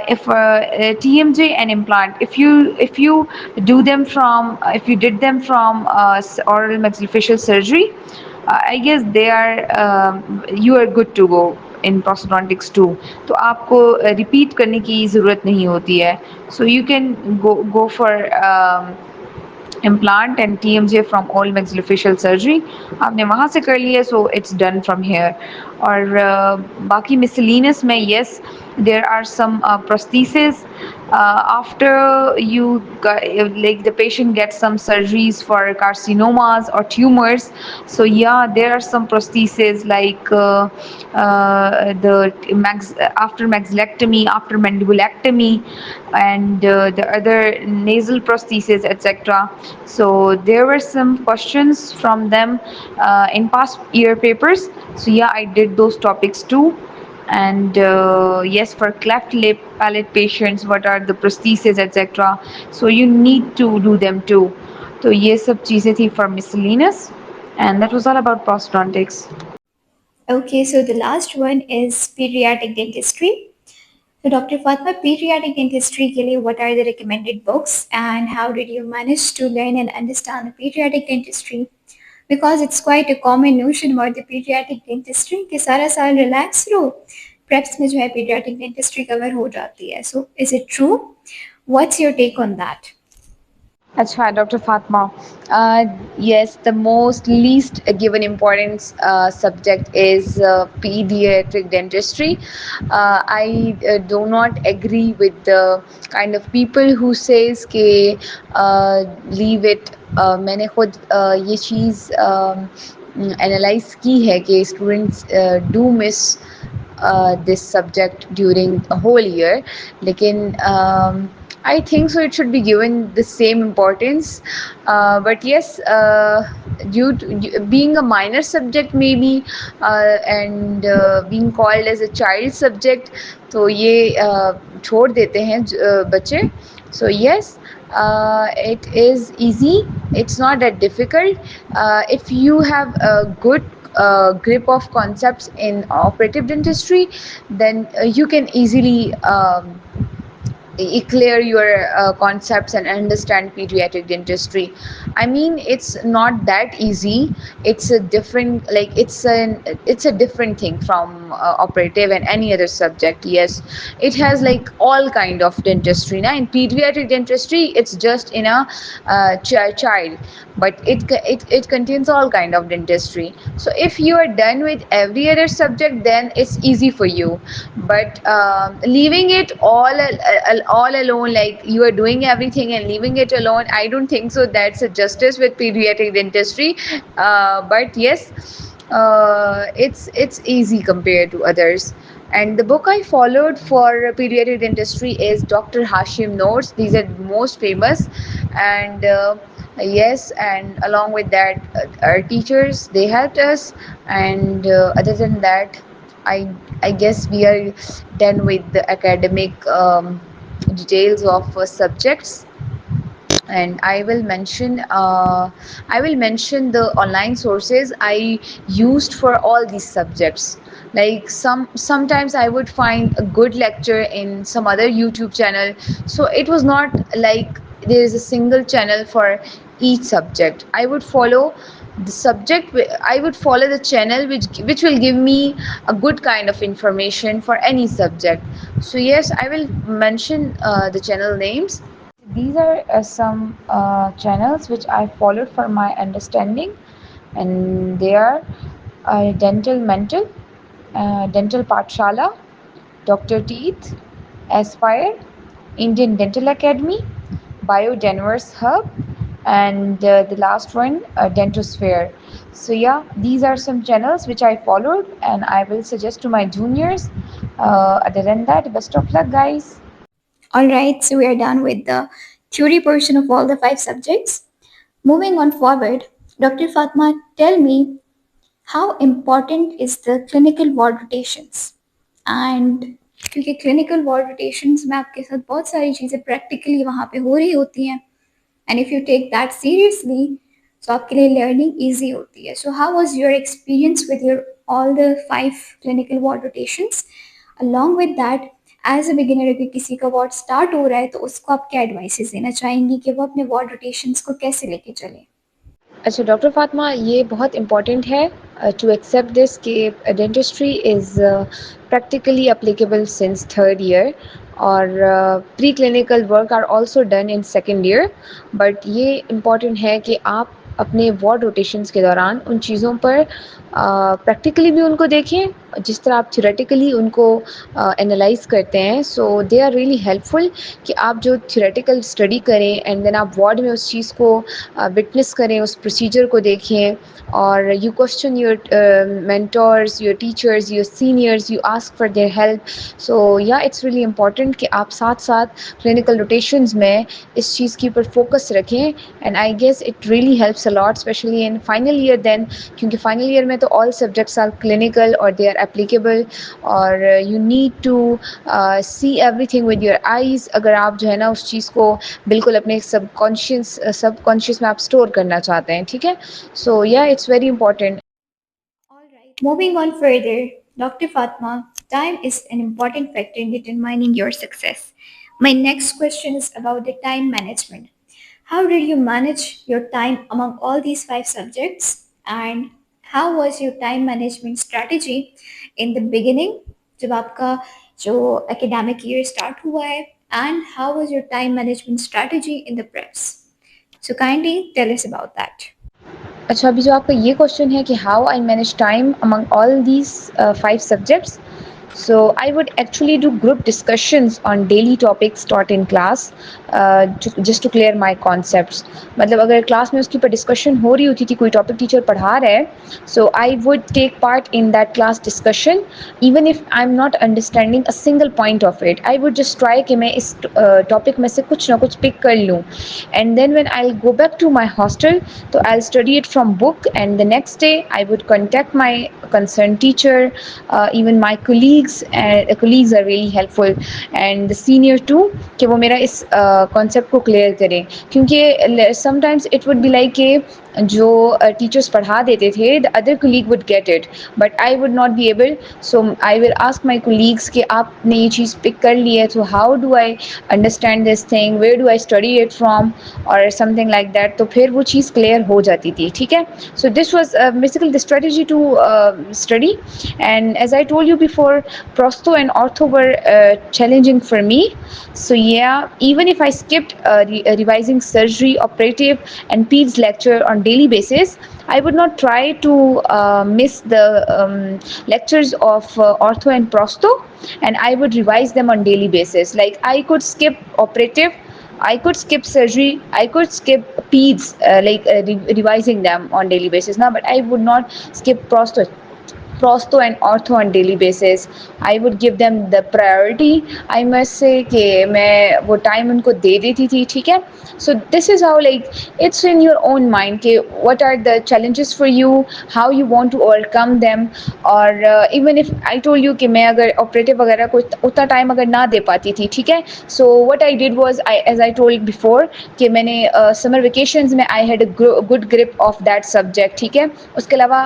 If TMJ and implant, if you did them from oral maxillofacial surgery, I guess they are you are good to go in prosthodontics too. तो आपको repeat करने की ज़रूरत नहीं होती है. So you can go for implant and TMJ from all maxillofacial surgery. आपने वहाँ से कर लिया, so it's done from here. और बाकी miscellaneous में, yes, there are some prostheses after you got, like the patient gets some surgeries for carcinomas or tumors. So yeah, there are some prostheses like after maxillectomy, after mandibulectomy, and the other nasal prostheses, etc. So there were some questions from them in past year papers. So yeah, I did those topics too. And yes, for cleft lip palate patients, what are the prostheses, etc. So you need to do them too. तो ये सब चीज़ें थी for miscellaneous, and that was all about prosthodontics. Okay, so the last one is pediatric dentistry. So, Dr. Fatma, pediatric dentistry के लिए what are the recommended books and how did you manage to learn and understand the pediatric dentistry? Because it's quite a common notion about the pediatric dentistry कि सारा साल relax रहो, preps में जो है pediatric dentistry cover हो जाती है. So, is it true? What's your take on that? Acha, Dr. Fatma. Yes, the most least given importance subject is pediatric dentistry. I do not agree with the kind of people who says कि leave it. मैंने खुद ये चीज़ analyse की है कि students do miss this subject during a whole year. लेकिन I think so it should be given the same importance, but yes, due to being a minor subject maybe, and being called as a child subject, तो ये छोड़ देते हैं बच्चे. So yes, it is easy, it's not that difficult. If you have a good grip of concepts in operative dentistry, then you can clear your concepts and understand pediatric dentistry. I mean, it's not that easy. It's a different, like it's a different thing from operative and any other subject. Yes, it has like all kind of dentistry. Now in pediatric dentistry, it's just in a child, but it contains all kind of dentistry. So if you are done with every other subject, then it's easy for you. But leaving it all alone, like you are doing everything and leaving it alone, I don't think so that's a justice with pediatric dentistry. But yes, it's easy compared to others. And the book I followed for pediatric dentistry is Dr. Hashim Notes. These are most famous. And yes, and along with that, our teachers, they helped us. And other than that, I guess we are done with the academic details of subjects. And I will mention the online sources I used for all these subjects. Like sometimes I would find a good lecture in some other YouTube channel, so it was not like there is a single channel for each subject. I would follow the subject, I would follow the channel which will give me a good kind of information for any subject. So yes, I will mention the channel names. These are some channels which I followed for my understanding, and they are Dental Mental, Dental Pathshala, Dr. Teeth, Aspire, Indian Dental Academy, BioDenverse Hub, and the last one, Dentosphere. So yeah, these are some channels which I followed, and I will suggest to my juniors. Other than that, best of luck, guys. All right, so we are done with the theory portion of all the five subjects. Moving on forward, Dr. Fatma, tell me how important is the clinical ward rotations? And क्योंकि clinical ward rotations में आपके साथ बहुत सारी चीज़ें practically वहाँ पे हो रही होती हैं, and if you take that seriously, so आपके लिए learning easy होती है. So how was your experience with your all the 5 clinical ward rotations? Along with that, as a beginner अगर किसी का वार्ड स्टार्ट हो रहा है तो उसको आप क्या एडवाइसेस देना चाहेंगी कि वो अपने वार्ड रोटेशंस को कैसे लेके चले? अच्छा डॉक्टर फातिमा, ये बहुत इम्पॉर्टेंट है टू एक्सेप्ट दिस कि dentistry is practically applicable since third year, और pre clinical work are also done in second year. But ये इम्पॉर्टेंट है कि आप अपने वार्ड रोटेशंस के दौरान उन चीज़ों पर प्रैक्टिकली भी उनको देखें जिस तरह आप थ्योरेटिकली उनको एनालाइज करते हैं. सो दे आर रियली हेल्पफुल कि आप जो थ्योरेटिकल स्टडी करें एंड देन आप वार्ड में उस चीज़ को विटनेस करें, उस प्रोसीजर को देखें, और you question your mentors, your teachers, your seniors, you ask for their help. So yeah, it's really important कि आप साथ साथ clinical rotations में इस चीज़ के ऊपर फोकस रखें. and I guess it really helps a lot, especially in final year then, क्योंकि final year में तो all subjects are clinical or they are applicable, और you need to see everything with your eyes. अगर आप जो है ना उस चीज़ को बिल्कुल अपने सबकॉन्शियस में आप स्टोर करना चाहते हैं, ठीक है. So yeah, it's very important. All right. Moving on further, Dr. Fatma, time is an important factor in determining your success. My next question is about the time management. How did you manage your time among all these 5 subjects? And how was your time management strategy in the beginning, जब आपका जो academic year start हुआ है, and how was your time management strategy in the preps? So kindly tell us about that. अच्छा, अभी जो आपका ये क्वेश्चन है कि how I manage time among all these 5 subjects. So I would actually do group discussions on daily topics taught in class, just to clear my concepts. मतलब अगर class में उसके ऊपर डिस्कशन हो रही होती थी, कोई टॉपिक टीचर पढ़ा रहा है, so I would take part in that class discussion even if I'm not understanding a single point of it. I would just try कि मैं इस टॉपिक में से कुछ ना कुछ पिक कर लूँ, and then when I'll go back to my hostel, so I'll study it from book, and the next day I would contact my concerned teacher, even my colleagues, and colleagues are really helpful, and the senior too, कि वो मेरा इस concept को clear करें, क्योंकि sometimes it would be like कि जो teachers पढ़ा देते थे the other colleague would get it but I would not be able, so I will ask my colleagues कि आपने ये चीज़ पिक कर ली है, तो how do I understand this thing, where do I study it from और something like that, तो फिर वो चीज़ क्लियर हो जाती थी, ठीक है. So this was basically the strategy to study. And as I told you before, prosto and ortho were challenging for me. So yeah, even if I skipped revising surgery, operative and peds lecture on daily basis, I would not try to miss the lectures of ortho and prosto, and I would revise them on daily basis. Like I could skip operative, I could skip surgery, I could skip peds, revising them on daily basis now, but I would not skip prosto and ortho on daily basis. I would give them the priority. I must say कि मैं वो time उनको दे देती थी, ठीक है. So this is how, like, it's in your own mind कि what are the challenges for you, how you want to overcome them. और even if I told you कि मैं अगर operative वगैरह को उतना time अगर ना दे पाती थी, ठीक है, so what I did was, as I told before कि मैंने summer vacations में I had a good grip of that subject, ठीक है. उसके अलावा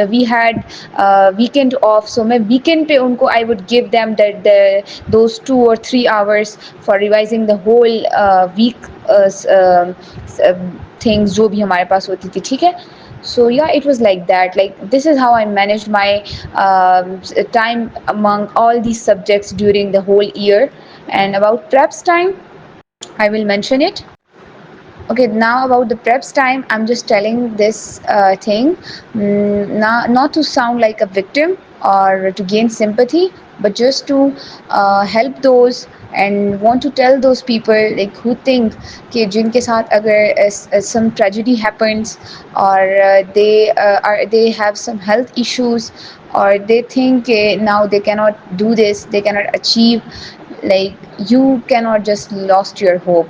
we had weekend off, so मैं weekend पे उनको I would give them those 2 or 3 hours for revising the whole week things जो भी हमारे पास होती थी, ठीक है. So yeah, it was like that. Like this is how I managed my time among all these subjects during the whole year. And about preps time, I will mention it. Okay, now about the preps time, I'm just telling this thing, not to sound like a victim or to gain sympathy, but just to help those and want to tell those people like who think कि जिनके साथ अगर some tragedy happens or they have some health issues or they think now they cannot do this, they cannot achieve, like you cannot just lost your hope.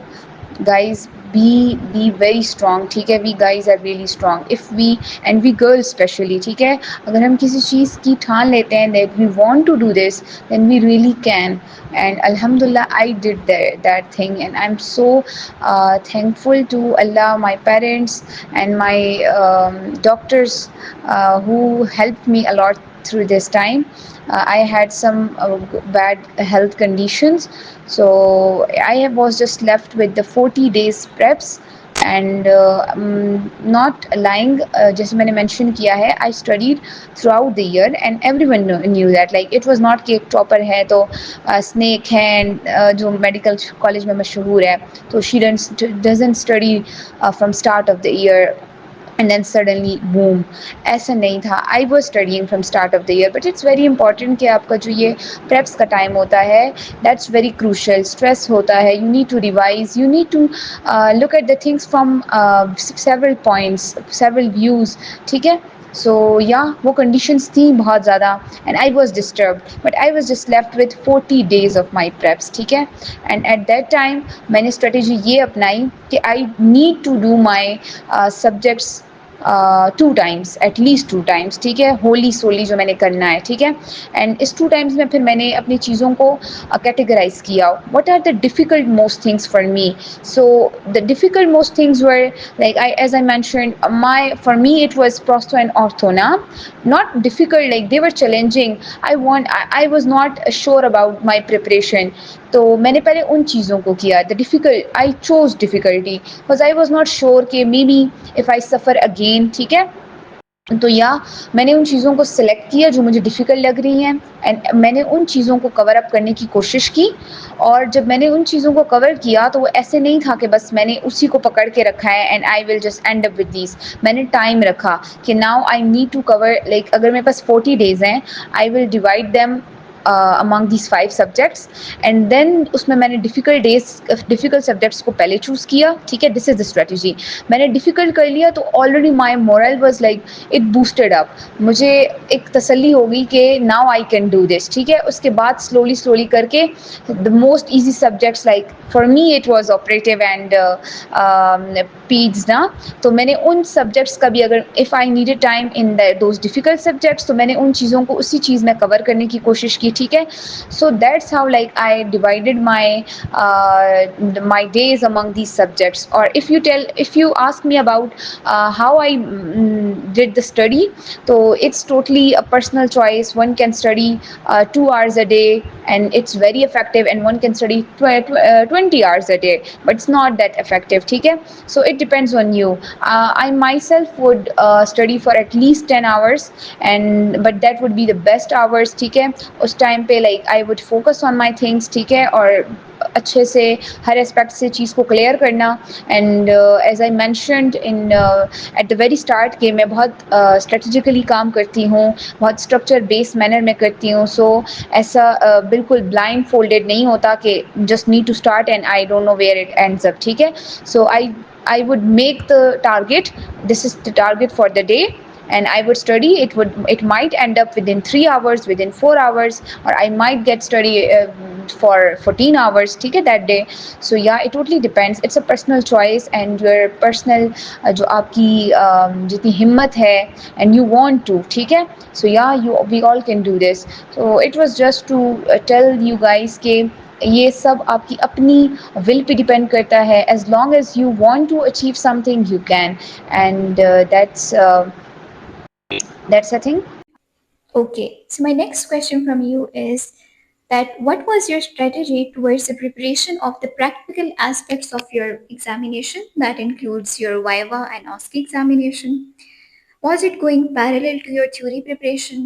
Guys, be very strong, ठीक है. We guys are really strong if we, and we girls especially, ठीक है. अगर हम किसी चीज़ की ठान लेते हैं that we want to do this, then we really can. And alhamdulillah, I did that thing, and I'm so thankful to Allah, my parents and my doctors who helped me a lot through this time. I had some bad health conditions, so I was just left with the 40 days preps. And not lying, जैसे मैंने mention किया है, I studied throughout the year and everyone knew that. Like it was not कि topper है तो snake है जो medical college में मशहूर है, तो she doesn't study from start of the year and then suddenly boom, ऐसा नहीं था. I was studying from start of the year, but it's very important कि आपका जो ये preps का time होता है, that's very crucial. Stress होता है, you need to revise, you need to look at the things from several points, several views, ठीक है. So yeah, वो conditions थी बहुत ज़्यादा and I was disturbed, but I was just left with 40 days of my preps, ठीक है. And at that time मैंने strategy ये अपनाई कि I need to do my subjects 2 times, at least 2 times, ठीक है, होली सोली जो मैंने करना है, ठीक है. एंड इस 2 times में फिर मैंने अपनी चीज़ों को कैटेगराइज किया. What are the difficult most things for me. So the difficult most things were like as I mentioned, for me it was prosto and ortho, not difficult, like they were challenging. I was not sure about my preparation, तो मैंने पहले उन चीज़ों को किया. The difficult, I chose difficulty because I was not sure कि maybe if I suffer again, ठीक है. तो या मैंने उन चीज़ों को सिलेक्ट किया जो मुझे डिफ़िकल्ट लग रही हैं एंड मैंने उन चीज़ों को कवर अप करने की कोशिश की. और जब मैंने उन चीज़ों को कवर किया तो वो ऐसे नहीं था कि बस मैंने उसी को पकड़ के रखा है and I will just end up with this. मैंने टाइम रखा कि now I need to cover, like अगर मेरे पास 40 days हैं, I will divide them among these 5 subjects and then उसमें मैंने difficult subjects को पहले choose किया, ठीक है. this is the strategy. मैंने difficult कर लिया तो already my morale was like it boosted up. मुझे एक तसल्ली हो गई कि now I can do this, ठीक है. उसके बाद slowly करके the most easy subjects, like for me it was operative and peds ना, तो मैंने उन subjects का भी, अगर if I needed time in those difficult subjects, तो मैंने उन चीज़ों को उसी चीज़ में cover करने की कोशिश की, ठीक है. So that's how like I divided my days among these subjects. Or if you ask me about how I did the study, so it's totally a personal choice. One can study 2 hours a day and it's very effective, and one can study 20 hours a day, but it's not that effective, okay? So it depends on you. I myself would study for at least 10 hours, and but that would be the best hours, ठीक है? उस time पे like I would focus on my things, ठीक है? और अच्छे से हर aspect से चीज़ को क्लियर करना. And as I mentioned in at the very start कि मैं बहुत स्ट्रेटजिकली काम करती हूँ, बहुत स्ट्रक्चर बेस्ड मैनर में करती हूँ. सो ऐसा बिल्कुल ब्लाइंड फोल्डेड नहीं होता कि just need to start and I don't know where it ends up, ठीक है? सो I would make the target. This is the target for the day, and I would study. It might end up within 3 hours, within 4 hours, or I might get study for 14 hours, ठीक है, that day. So yeah, it totally depends. It's a personal choice and your personal जो आपकी जितनी हिम्मत है and you want to, ठीक है. So yeah, we all can do this. So it was just to tell you guys कि ये सब आपकी अपनी विल पे डिपेंड करता है. As long as you want to achieve something you can, and that's a thing. Okay, so my next question from you is that what was your strategy towards the preparation of the practical aspects of your examination that includes your Viva and OSCE examination? Was it going parallel to your theory preparation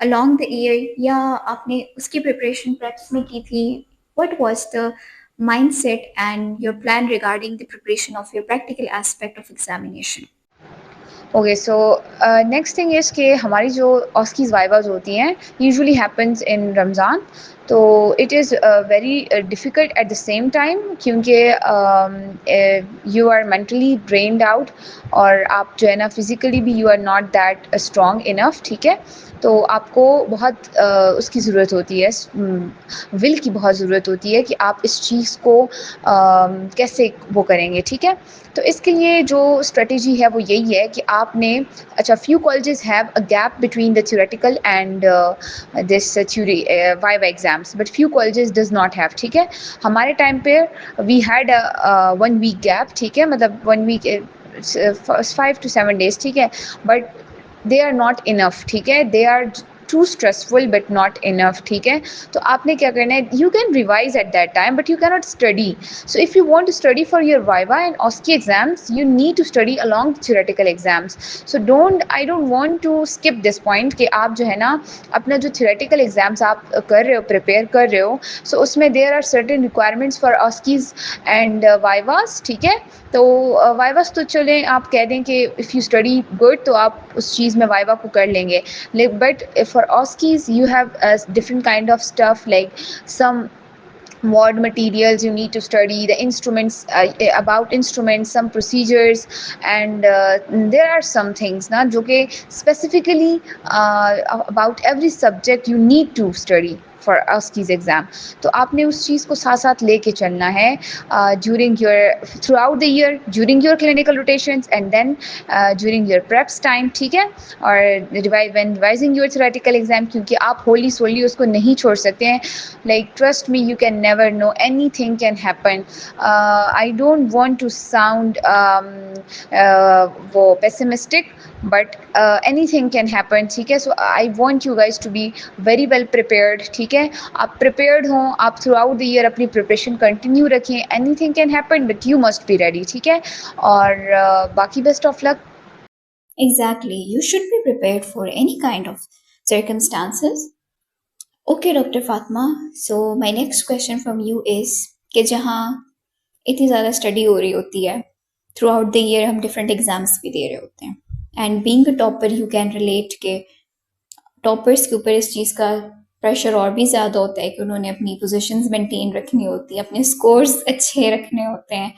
along the year या आपने उसकी preparation practice में की थी? What was the mindset and your plan regarding the preparation of your practical aspect of examination? Okay, so next thing is कि हमारी जो ऑस्कीज़ vivas होती हैं यूजुअली हैपन्स इन रमज़ान. तो it is very difficult at the same time, क्योंकि you are mentally drained out, और आप जो है ना फिज़िकली भी you are not that strong enough, ठीक है? तो आपको बहुत उसकी ज़रूरत होती है, विल की बहुत ज़रूरत होती है कि आप इस चीज़ को कैसे वो करेंगे, ठीक है? तो इसके लिए जो स्ट्रेटजी है वो यही है कि आपने अच्छा few colleges have a gap between the theoretical and this theory viva exams, but few colleges does not have, ठीक है? हमारे टाइम पे वी हैड 1 वीक गैप, ठीक है? मतलब 1 वीक 5 to 7 days, ठीक है? But they are not enough, ठीक है? They are too stressful but not enough, ठीक है? तो आपने क्या करना है, you can revise at that time but you can not study. So if you want to study for your viva and OSCE exams, you need to study along theoretical exams. So I don't want to skip this point कि आप जो है ना अपना जो theoretical exams आप कर रहे हो, प्रिपेयर कर रहे हो, so उसमें there are certain requirements for OSCEs and vivas, ठीक है? तो वाइवास तो चलें, आप कह दें कि इफ़ यू स्टडी गुड तो आप उस चीज़ में वाइवा को कर लेंगे. But for OSCEs you have a different kind of stuff, like some ward materials you need to study, the instruments, about instruments, some procedures, and there are some things na jo ke specifically about every subject you need to study for OSCE's exam. तो आपने उस चीज़ को साथ साथ लेके चलना है during your throughout the year, during your clinical rotations, and then during your preps time, ठीक है? और when revising your theoretical exam, क्योंकि आप होली सोली उसको नहीं छोड़ सकते हैं. Like trust me, you can never know, anything can happen. I don't want to sound वो pessimistic, but anything can happen, ठीक है? So I want you guys to be very well prepared, ठीक है? आप prepared हों, आप throughout the year अपनी preparation continue रखें. Anything can happen, but you must be ready, ठीक है? और बाकी best of luck. Exactly, you should be prepared for any kind of circumstances. Okay, Dr. Fatma. So my next question from you is कि जहाँ इतनी ज़्यादा study हो रही होती है थ्रू आउट द ईयर, हम डिफरेंट एग्जाम्स भी दे रहे होते हैं, and being a topper you can relate के टॉपर्स के ऊपर इस चीज़ का प्रेशर और भी ज़्यादा होता है कि उन्होंने अपनी पोजीशंस मेंटेन रखनी होती है, अपने स्कोर्स अच्छे रखने होते हैं,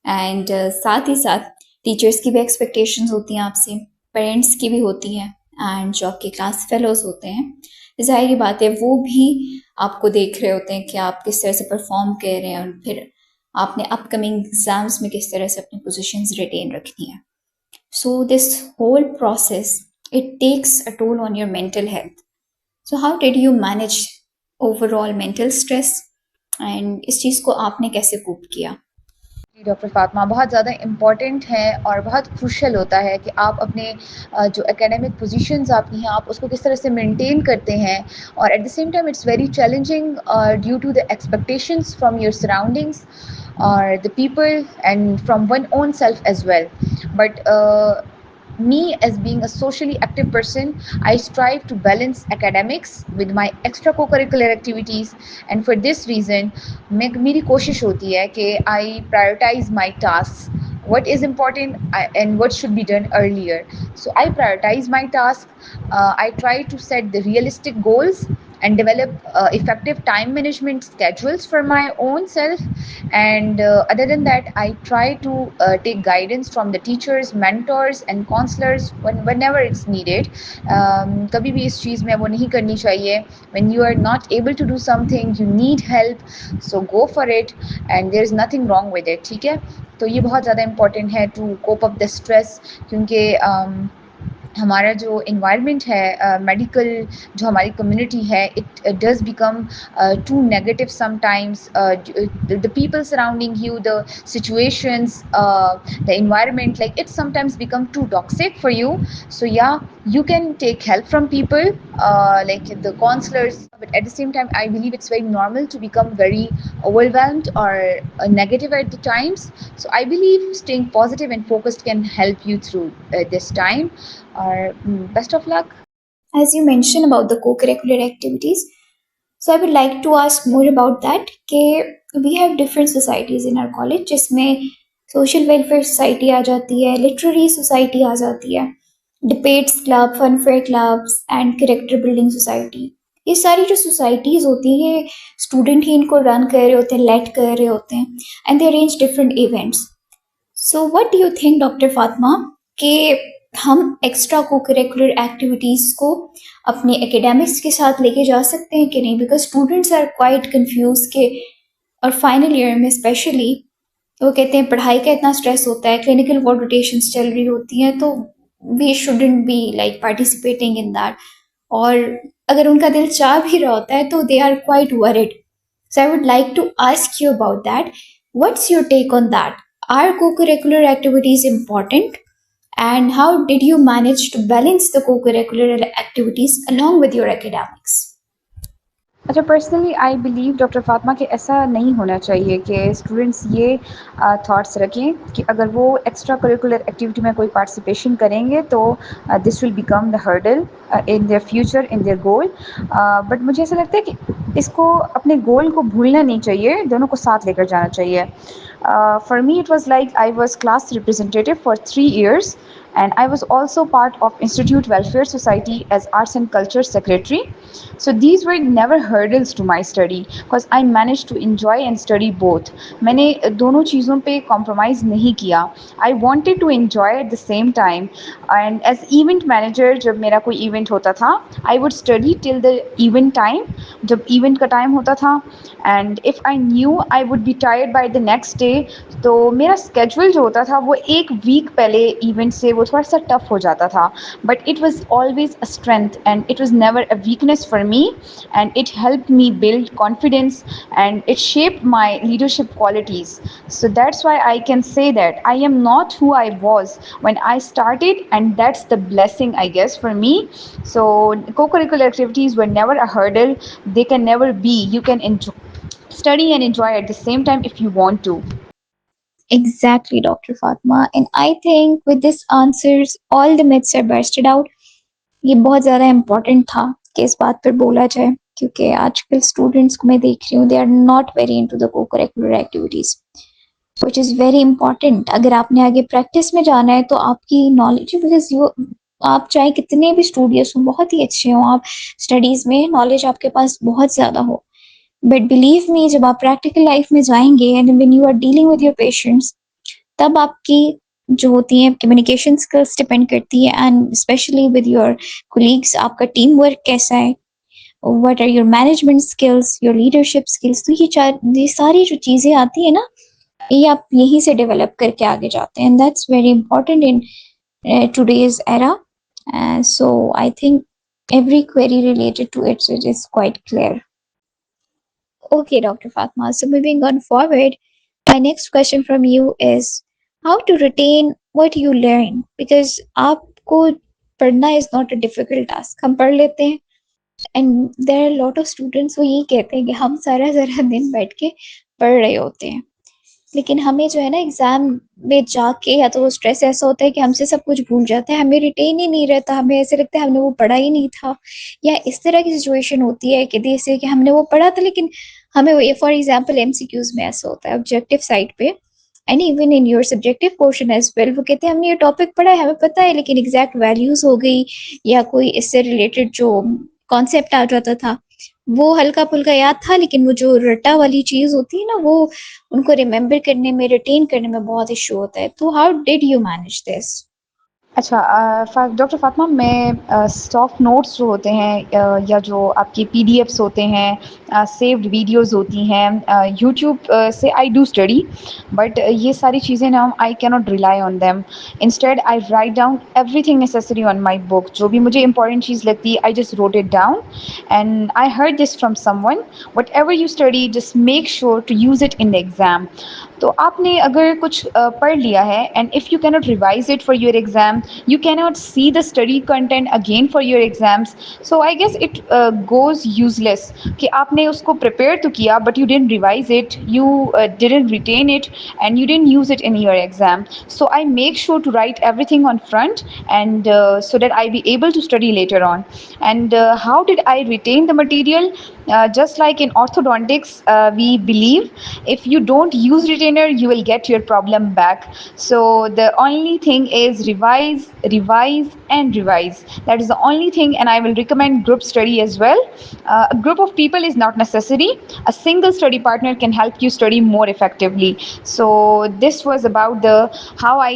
एंड साथ ही साथ टीचर्स की भी एक्सपेक्टेशंस होती हैं आपसे, पेरेंट्स की भी होती हैं, एंड जो आपके क्लास फेलोज होते हैं, ज़ाहिर बात है वो भी आपको देख रहे होते हैं कि आप किस तरह से परफॉर्म कर रहे हैं, और फिर आपने अपकमिंग एग्जाम्स में किस तरह से अपनी पोजीशंस रिटेन रखनी है. So this whole process, it takes a toll on your mental health. So how did you manage overall mental stress and इस चीज़ को आपने कैसे कोप किया? जी, डॉक्टर फातिमा बहुत ज़्यादा इम्पॉर्टेंट है और बहुत क्रूशियल होता है कि आप अपने जो एकेडमिक पोजीशंस आपकी हैं आप उसको किस तरह से मेंटेन करते हैं और at the same time it's very challenging due to the expectations from your surroundings or the people and from one own self as well. But me as being a socially active person, I strive to balance academics with my extra co-curricular activities, and for this reason मेरी कोशिश होती है कि I prioritize my tasks, what is important and what should be done earlier. So I prioritize my task. I try to set the realistic goals and develop effective time management schedules for my own self. And other than that, I try to take guidance from the teachers, mentors and counselors whenever it's needed. कभी भी इस चीज़ में वो नहीं करनी चाहिए. When you are not able to do something, you need help, so go for it and there is nothing wrong with it. ठीक है, तो ये बहुत ज़्यादा इम्पॉर्टेंट है to cope up the stress, क्योंकि हमारा जो इन्वायरमेंट है मेडिकल जो हमारी कम्युनिटी है it does become too negative sometimes. The people surrounding you, the situations, the environment, like it sometimes become too toxic for you. So yeah, you can take help from people like the counselors, but at the same time I believe it's very normal to become very overwhelmed or negative at the times. So I believe staying positive and focused can help you through this time. Or best of luck. As you mentioned about the co-curricular activities, so I would like to ask more about that. We have different societies in our college जिसमें social welfare society आ जाती है, literary society आ जाती है, debates club, fun fair clubs and character building society. ये सारी जो societies होती हैं ये student ही इनको run कर रहे होते हैं, lead कर रहे होते हैं and they arrange different events. So what do you think, Dr. Fatma, कि हम एक्स्ट्रा को करिकुलर एक्टिविटीज़ को अपने एकेडमिक्स के साथ लेके जा सकते हैं कि नहीं? Because students are quite confuse के, और फाइनल ईयर में स्पेशली वो कहते हैं पढ़ाई का इतना स्ट्रेस होता है, क्लिनिकल वार्ड रोटेशंस चल रही होती हैं, तो we shouldn't be like participating in that. और अगर उनका दिल चाह भी रहा होता है तो they are quite worried. So I would like to ask you about that. What's your take on that? Are co-curricular activities important? And how did you manage to balance the co-curricular activities along with your academics? अच्छा, personally I believe doctor Fatima कि ऐसा नहीं होना चाहिए कि students ये thoughts रखें कि अगर वो एक्स्ट्रा करिकुलर एक्टिविटी में कोई पार्टिसिपेशन करेंगे तो this will become the hurdle in their future, in their goal. But मुझे ऐसा लगता है कि इसको अपने गोल को भूलना नहीं चाहिए, दोनों को साथ लेकर जाना चाहिए. For me it was like I was class representative for 3 years and I was also part of Institute Welfare Society as Arts and Culture Secretary. So these were never hurdles to my study because I managed to enjoy and study both. मैंने दोनों चीज़ों पे compromise नहीं किया. I wanted to enjoy at the same time, and as event manager जब मेरा कोई event होता था I would study till the event time, जब event का time होता था, and if I knew I would be tired by the next day तो मेरा schedule जो होता था वो एक week पहले event से वो थोड़ा सा tough हो जाता था. But it was always a strength and it was never a weakness for me, and it helped me build confidence and it shaped my leadership qualities. So that's why I can say that I am not who I was when I started, and that's the blessing I guess for me. So co-curricular activities were never a hurdle, they can never be. You can study and enjoy at the same time if you want to. Exactly, Dr. Fatma. And I think with this answers, all the myths are busted out. ये बहुत ज़्यादा important था कि इस बात पर बोला जाए, क्योंकि आजकल स्टूडेंट्स को मैं देख रही हूँ they are not very into the co curricular activities, which is very important. अगर आपने आगे प्रैक्टिस में जाना है तो आपकी नॉलेज, बिकॉज यू आप चाहे कितने भी स्टूडियस हो, बहुत ही अच्छे हो आप स्टडीज़ में, नॉलेज आपके पास बहुत ज़्यादा हो, बट बिलीव मी जब आप प्रैक्टिकल लाइफ में जाएंगे and when you are dealing with your patients, तब आपकी जो होती है कम्युनिकेशन स्किल्स डिपेंड करती है, and specially with your colleagues आपका टीम वर्क कैसा है, what are your management skills, your leadership skills. तो ये सारी जो चीज़ें आती है ना, ये आप यहीं से डेवलप करके आगे जाते हैं, and that's very important in today's era. So I think every query related to it, so it is quite clear. Okay, Dr. Fatma. So moving on forward, my next question from you is how to retain what you learn, because आपको पढ़ना is not a difficult task. हम पढ़ लेते हैं, and there are a lot of students वो यही कहते हैं कि हम सारा सारा दिन बैठ के पढ़ रहे होते हैं, लेकिन हमें जो है ना एग्जाम में जाके या तो वो स्ट्रेस ऐसा होता है कि हमसे सब कुछ भूल जाता है, हमें रिटेन ही नहीं रहता, हमें ऐसे लगता है हमने वो पढ़ा ही नहीं था, या इस तरह की सिचुएशन होती है कि जैसे कि हमने वो पढ़ा था लेकिन हमें वो, फॉर एग्जाम्पल एमसीक्यूज में ऐसा होता है ऑब्जेक्टिव साइड पे, and even in your subjective portion as well, वो कहते हैं हमने ये टॉपिक पढ़ा है, हमें पता है, लेकिन एग्जैक्ट वैल्यूज हो गई या कोई इससे रिलेटेड जो कॉन्सेप्ट आ जाता था वो हल्का फुल्का याद था, लेकिन वो जो रट्टा वाली चीज होती है ना, वो उनको रिमेम्बर करने में, रिटेन करने में बहुत इशू होता है। तो how did you manage this? अच्छा, डॉक्टर फातिमा, मैं सॉफ्ट नोट्स जो होते हैं या जो आपके पीडीएफ्स होते हैं, सेव्ड वीडियोस होती हैं, यूट्यूब से आई डू स्टडी, बट ये सारी चीज़ें ना I can not rely on them. Instead I write down everything necessary on my book. जो भी मुझे इंपॉर्टेंट चीज़ लगती है I just wrote it down, and I heard this from someone, whatever you study just make sure to use it in the exam. तो आपने अगर कुछ पढ़ लिया है, and if you cannot revise it for your exam, you cannot see the study content again for your exams, so I guess it goes useless कि आपने उसको prepare तो किया but you didn't revise it, you didn't retain it, and you didn't use it in your exam. So I make sure to write everything on front, and so that I be able to study later on. And how did I retain the material? Just like in orthodontics, we believe if you don't use retainer, you will get your problem back. So the only thing is revise, revise, and revise. That is the only thing, and I will recommend group study as well. A group of people is not necessary. A single study partner can help you study more effectively. So this was about the how I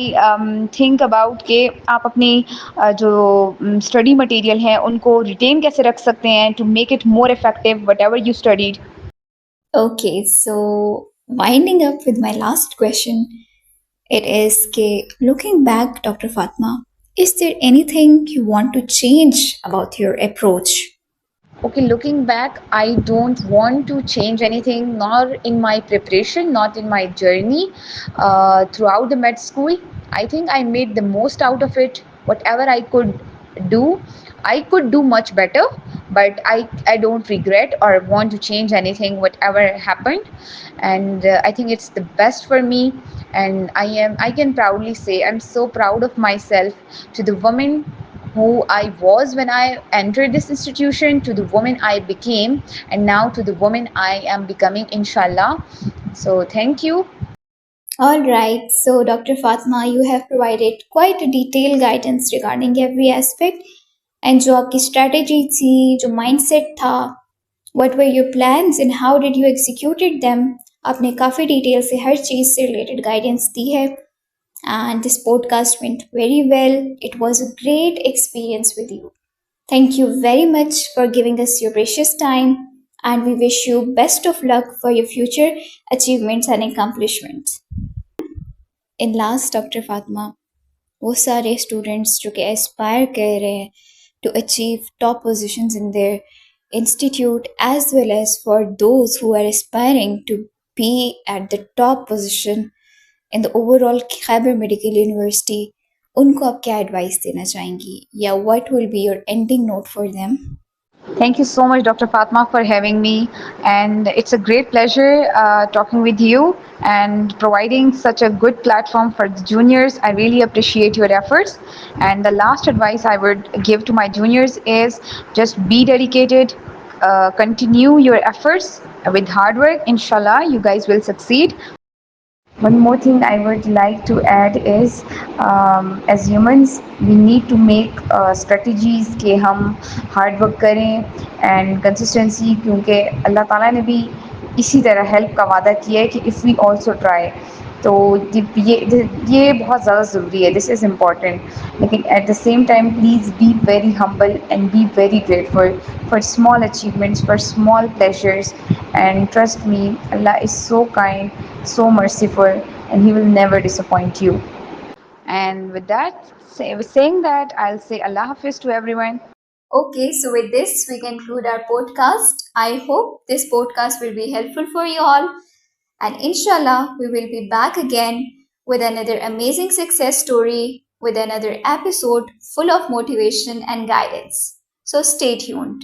think about कि आप अपनी जो study material है उनको retain कैसे रख सकते हैं to make it more effective whatever you studied. Okay, so winding up with my last question, it is looking back, Dr. Fatma, is there anything you want to change about your approach? Okay, looking back, I don't want to change anything, nor in my preparation, not in my journey throughout the med school. I think I made the most out of it. Whatever I could do, I could do much better, but I don't regret or want to change anything, whatever happened. And I think it's the best for me. And I can proudly say, I'm so proud of myself, to the woman who I was when I entered this institution, to the woman I became, and now to the woman I am becoming, inshallah. So, thank you. All right, so Dr. Fatma, you have provided quite a detailed guidance regarding every aspect, and जो आपकी strategy थी, जो mindset था, what were your plans and how did you executed them, आपने काफ़ी detail से हर चीज़ से related guidance दी है, and this podcast went very well. It was a great experience with you. Thank you very much for giving us your precious time, and we wish you best of luck for your future achievements and accomplishments. In last, Dr. Fatma, वो सारे students जो कि aspire कर रहे हैं to achieve top positions in their institute, as well as for those who are aspiring to be at the top position in the overall Khyber Medical University, उनको आप क्या advice देना चाहेंगी, या what will be your ending note for them? Thank you so much, Dr. Fatma, for having me. And it's a great pleasure talking with you and providing such a good platform for the juniors. I really appreciate your efforts. And the last advice I would give to my juniors is just be dedicated, continue your efforts with hard work. Inshallah, you guys will succeed. One more thing I would like to add is, as humans, we need to make strategies कि हम hard work करें and consistency, क्योंकि अल्लाह ताला ने भी इसी तरह help का वादा किया है कि if we also try, तो ये बहुत ज़्यादा ज़रूरी है. This is important. लेकिन at the same time, please be very humble and be very grateful for small achievements, for small pleasures, and trust me, Allah is so kind, so merciful, and He will never disappoint you. And with that, saying that, I'll say Allah Hafiz to everyone. Okay, so with this, we conclude our podcast. I hope this podcast will be helpful for you all. And inshallah, we will be back again with another amazing success story, with another episode full of motivation and guidance. So stay tuned.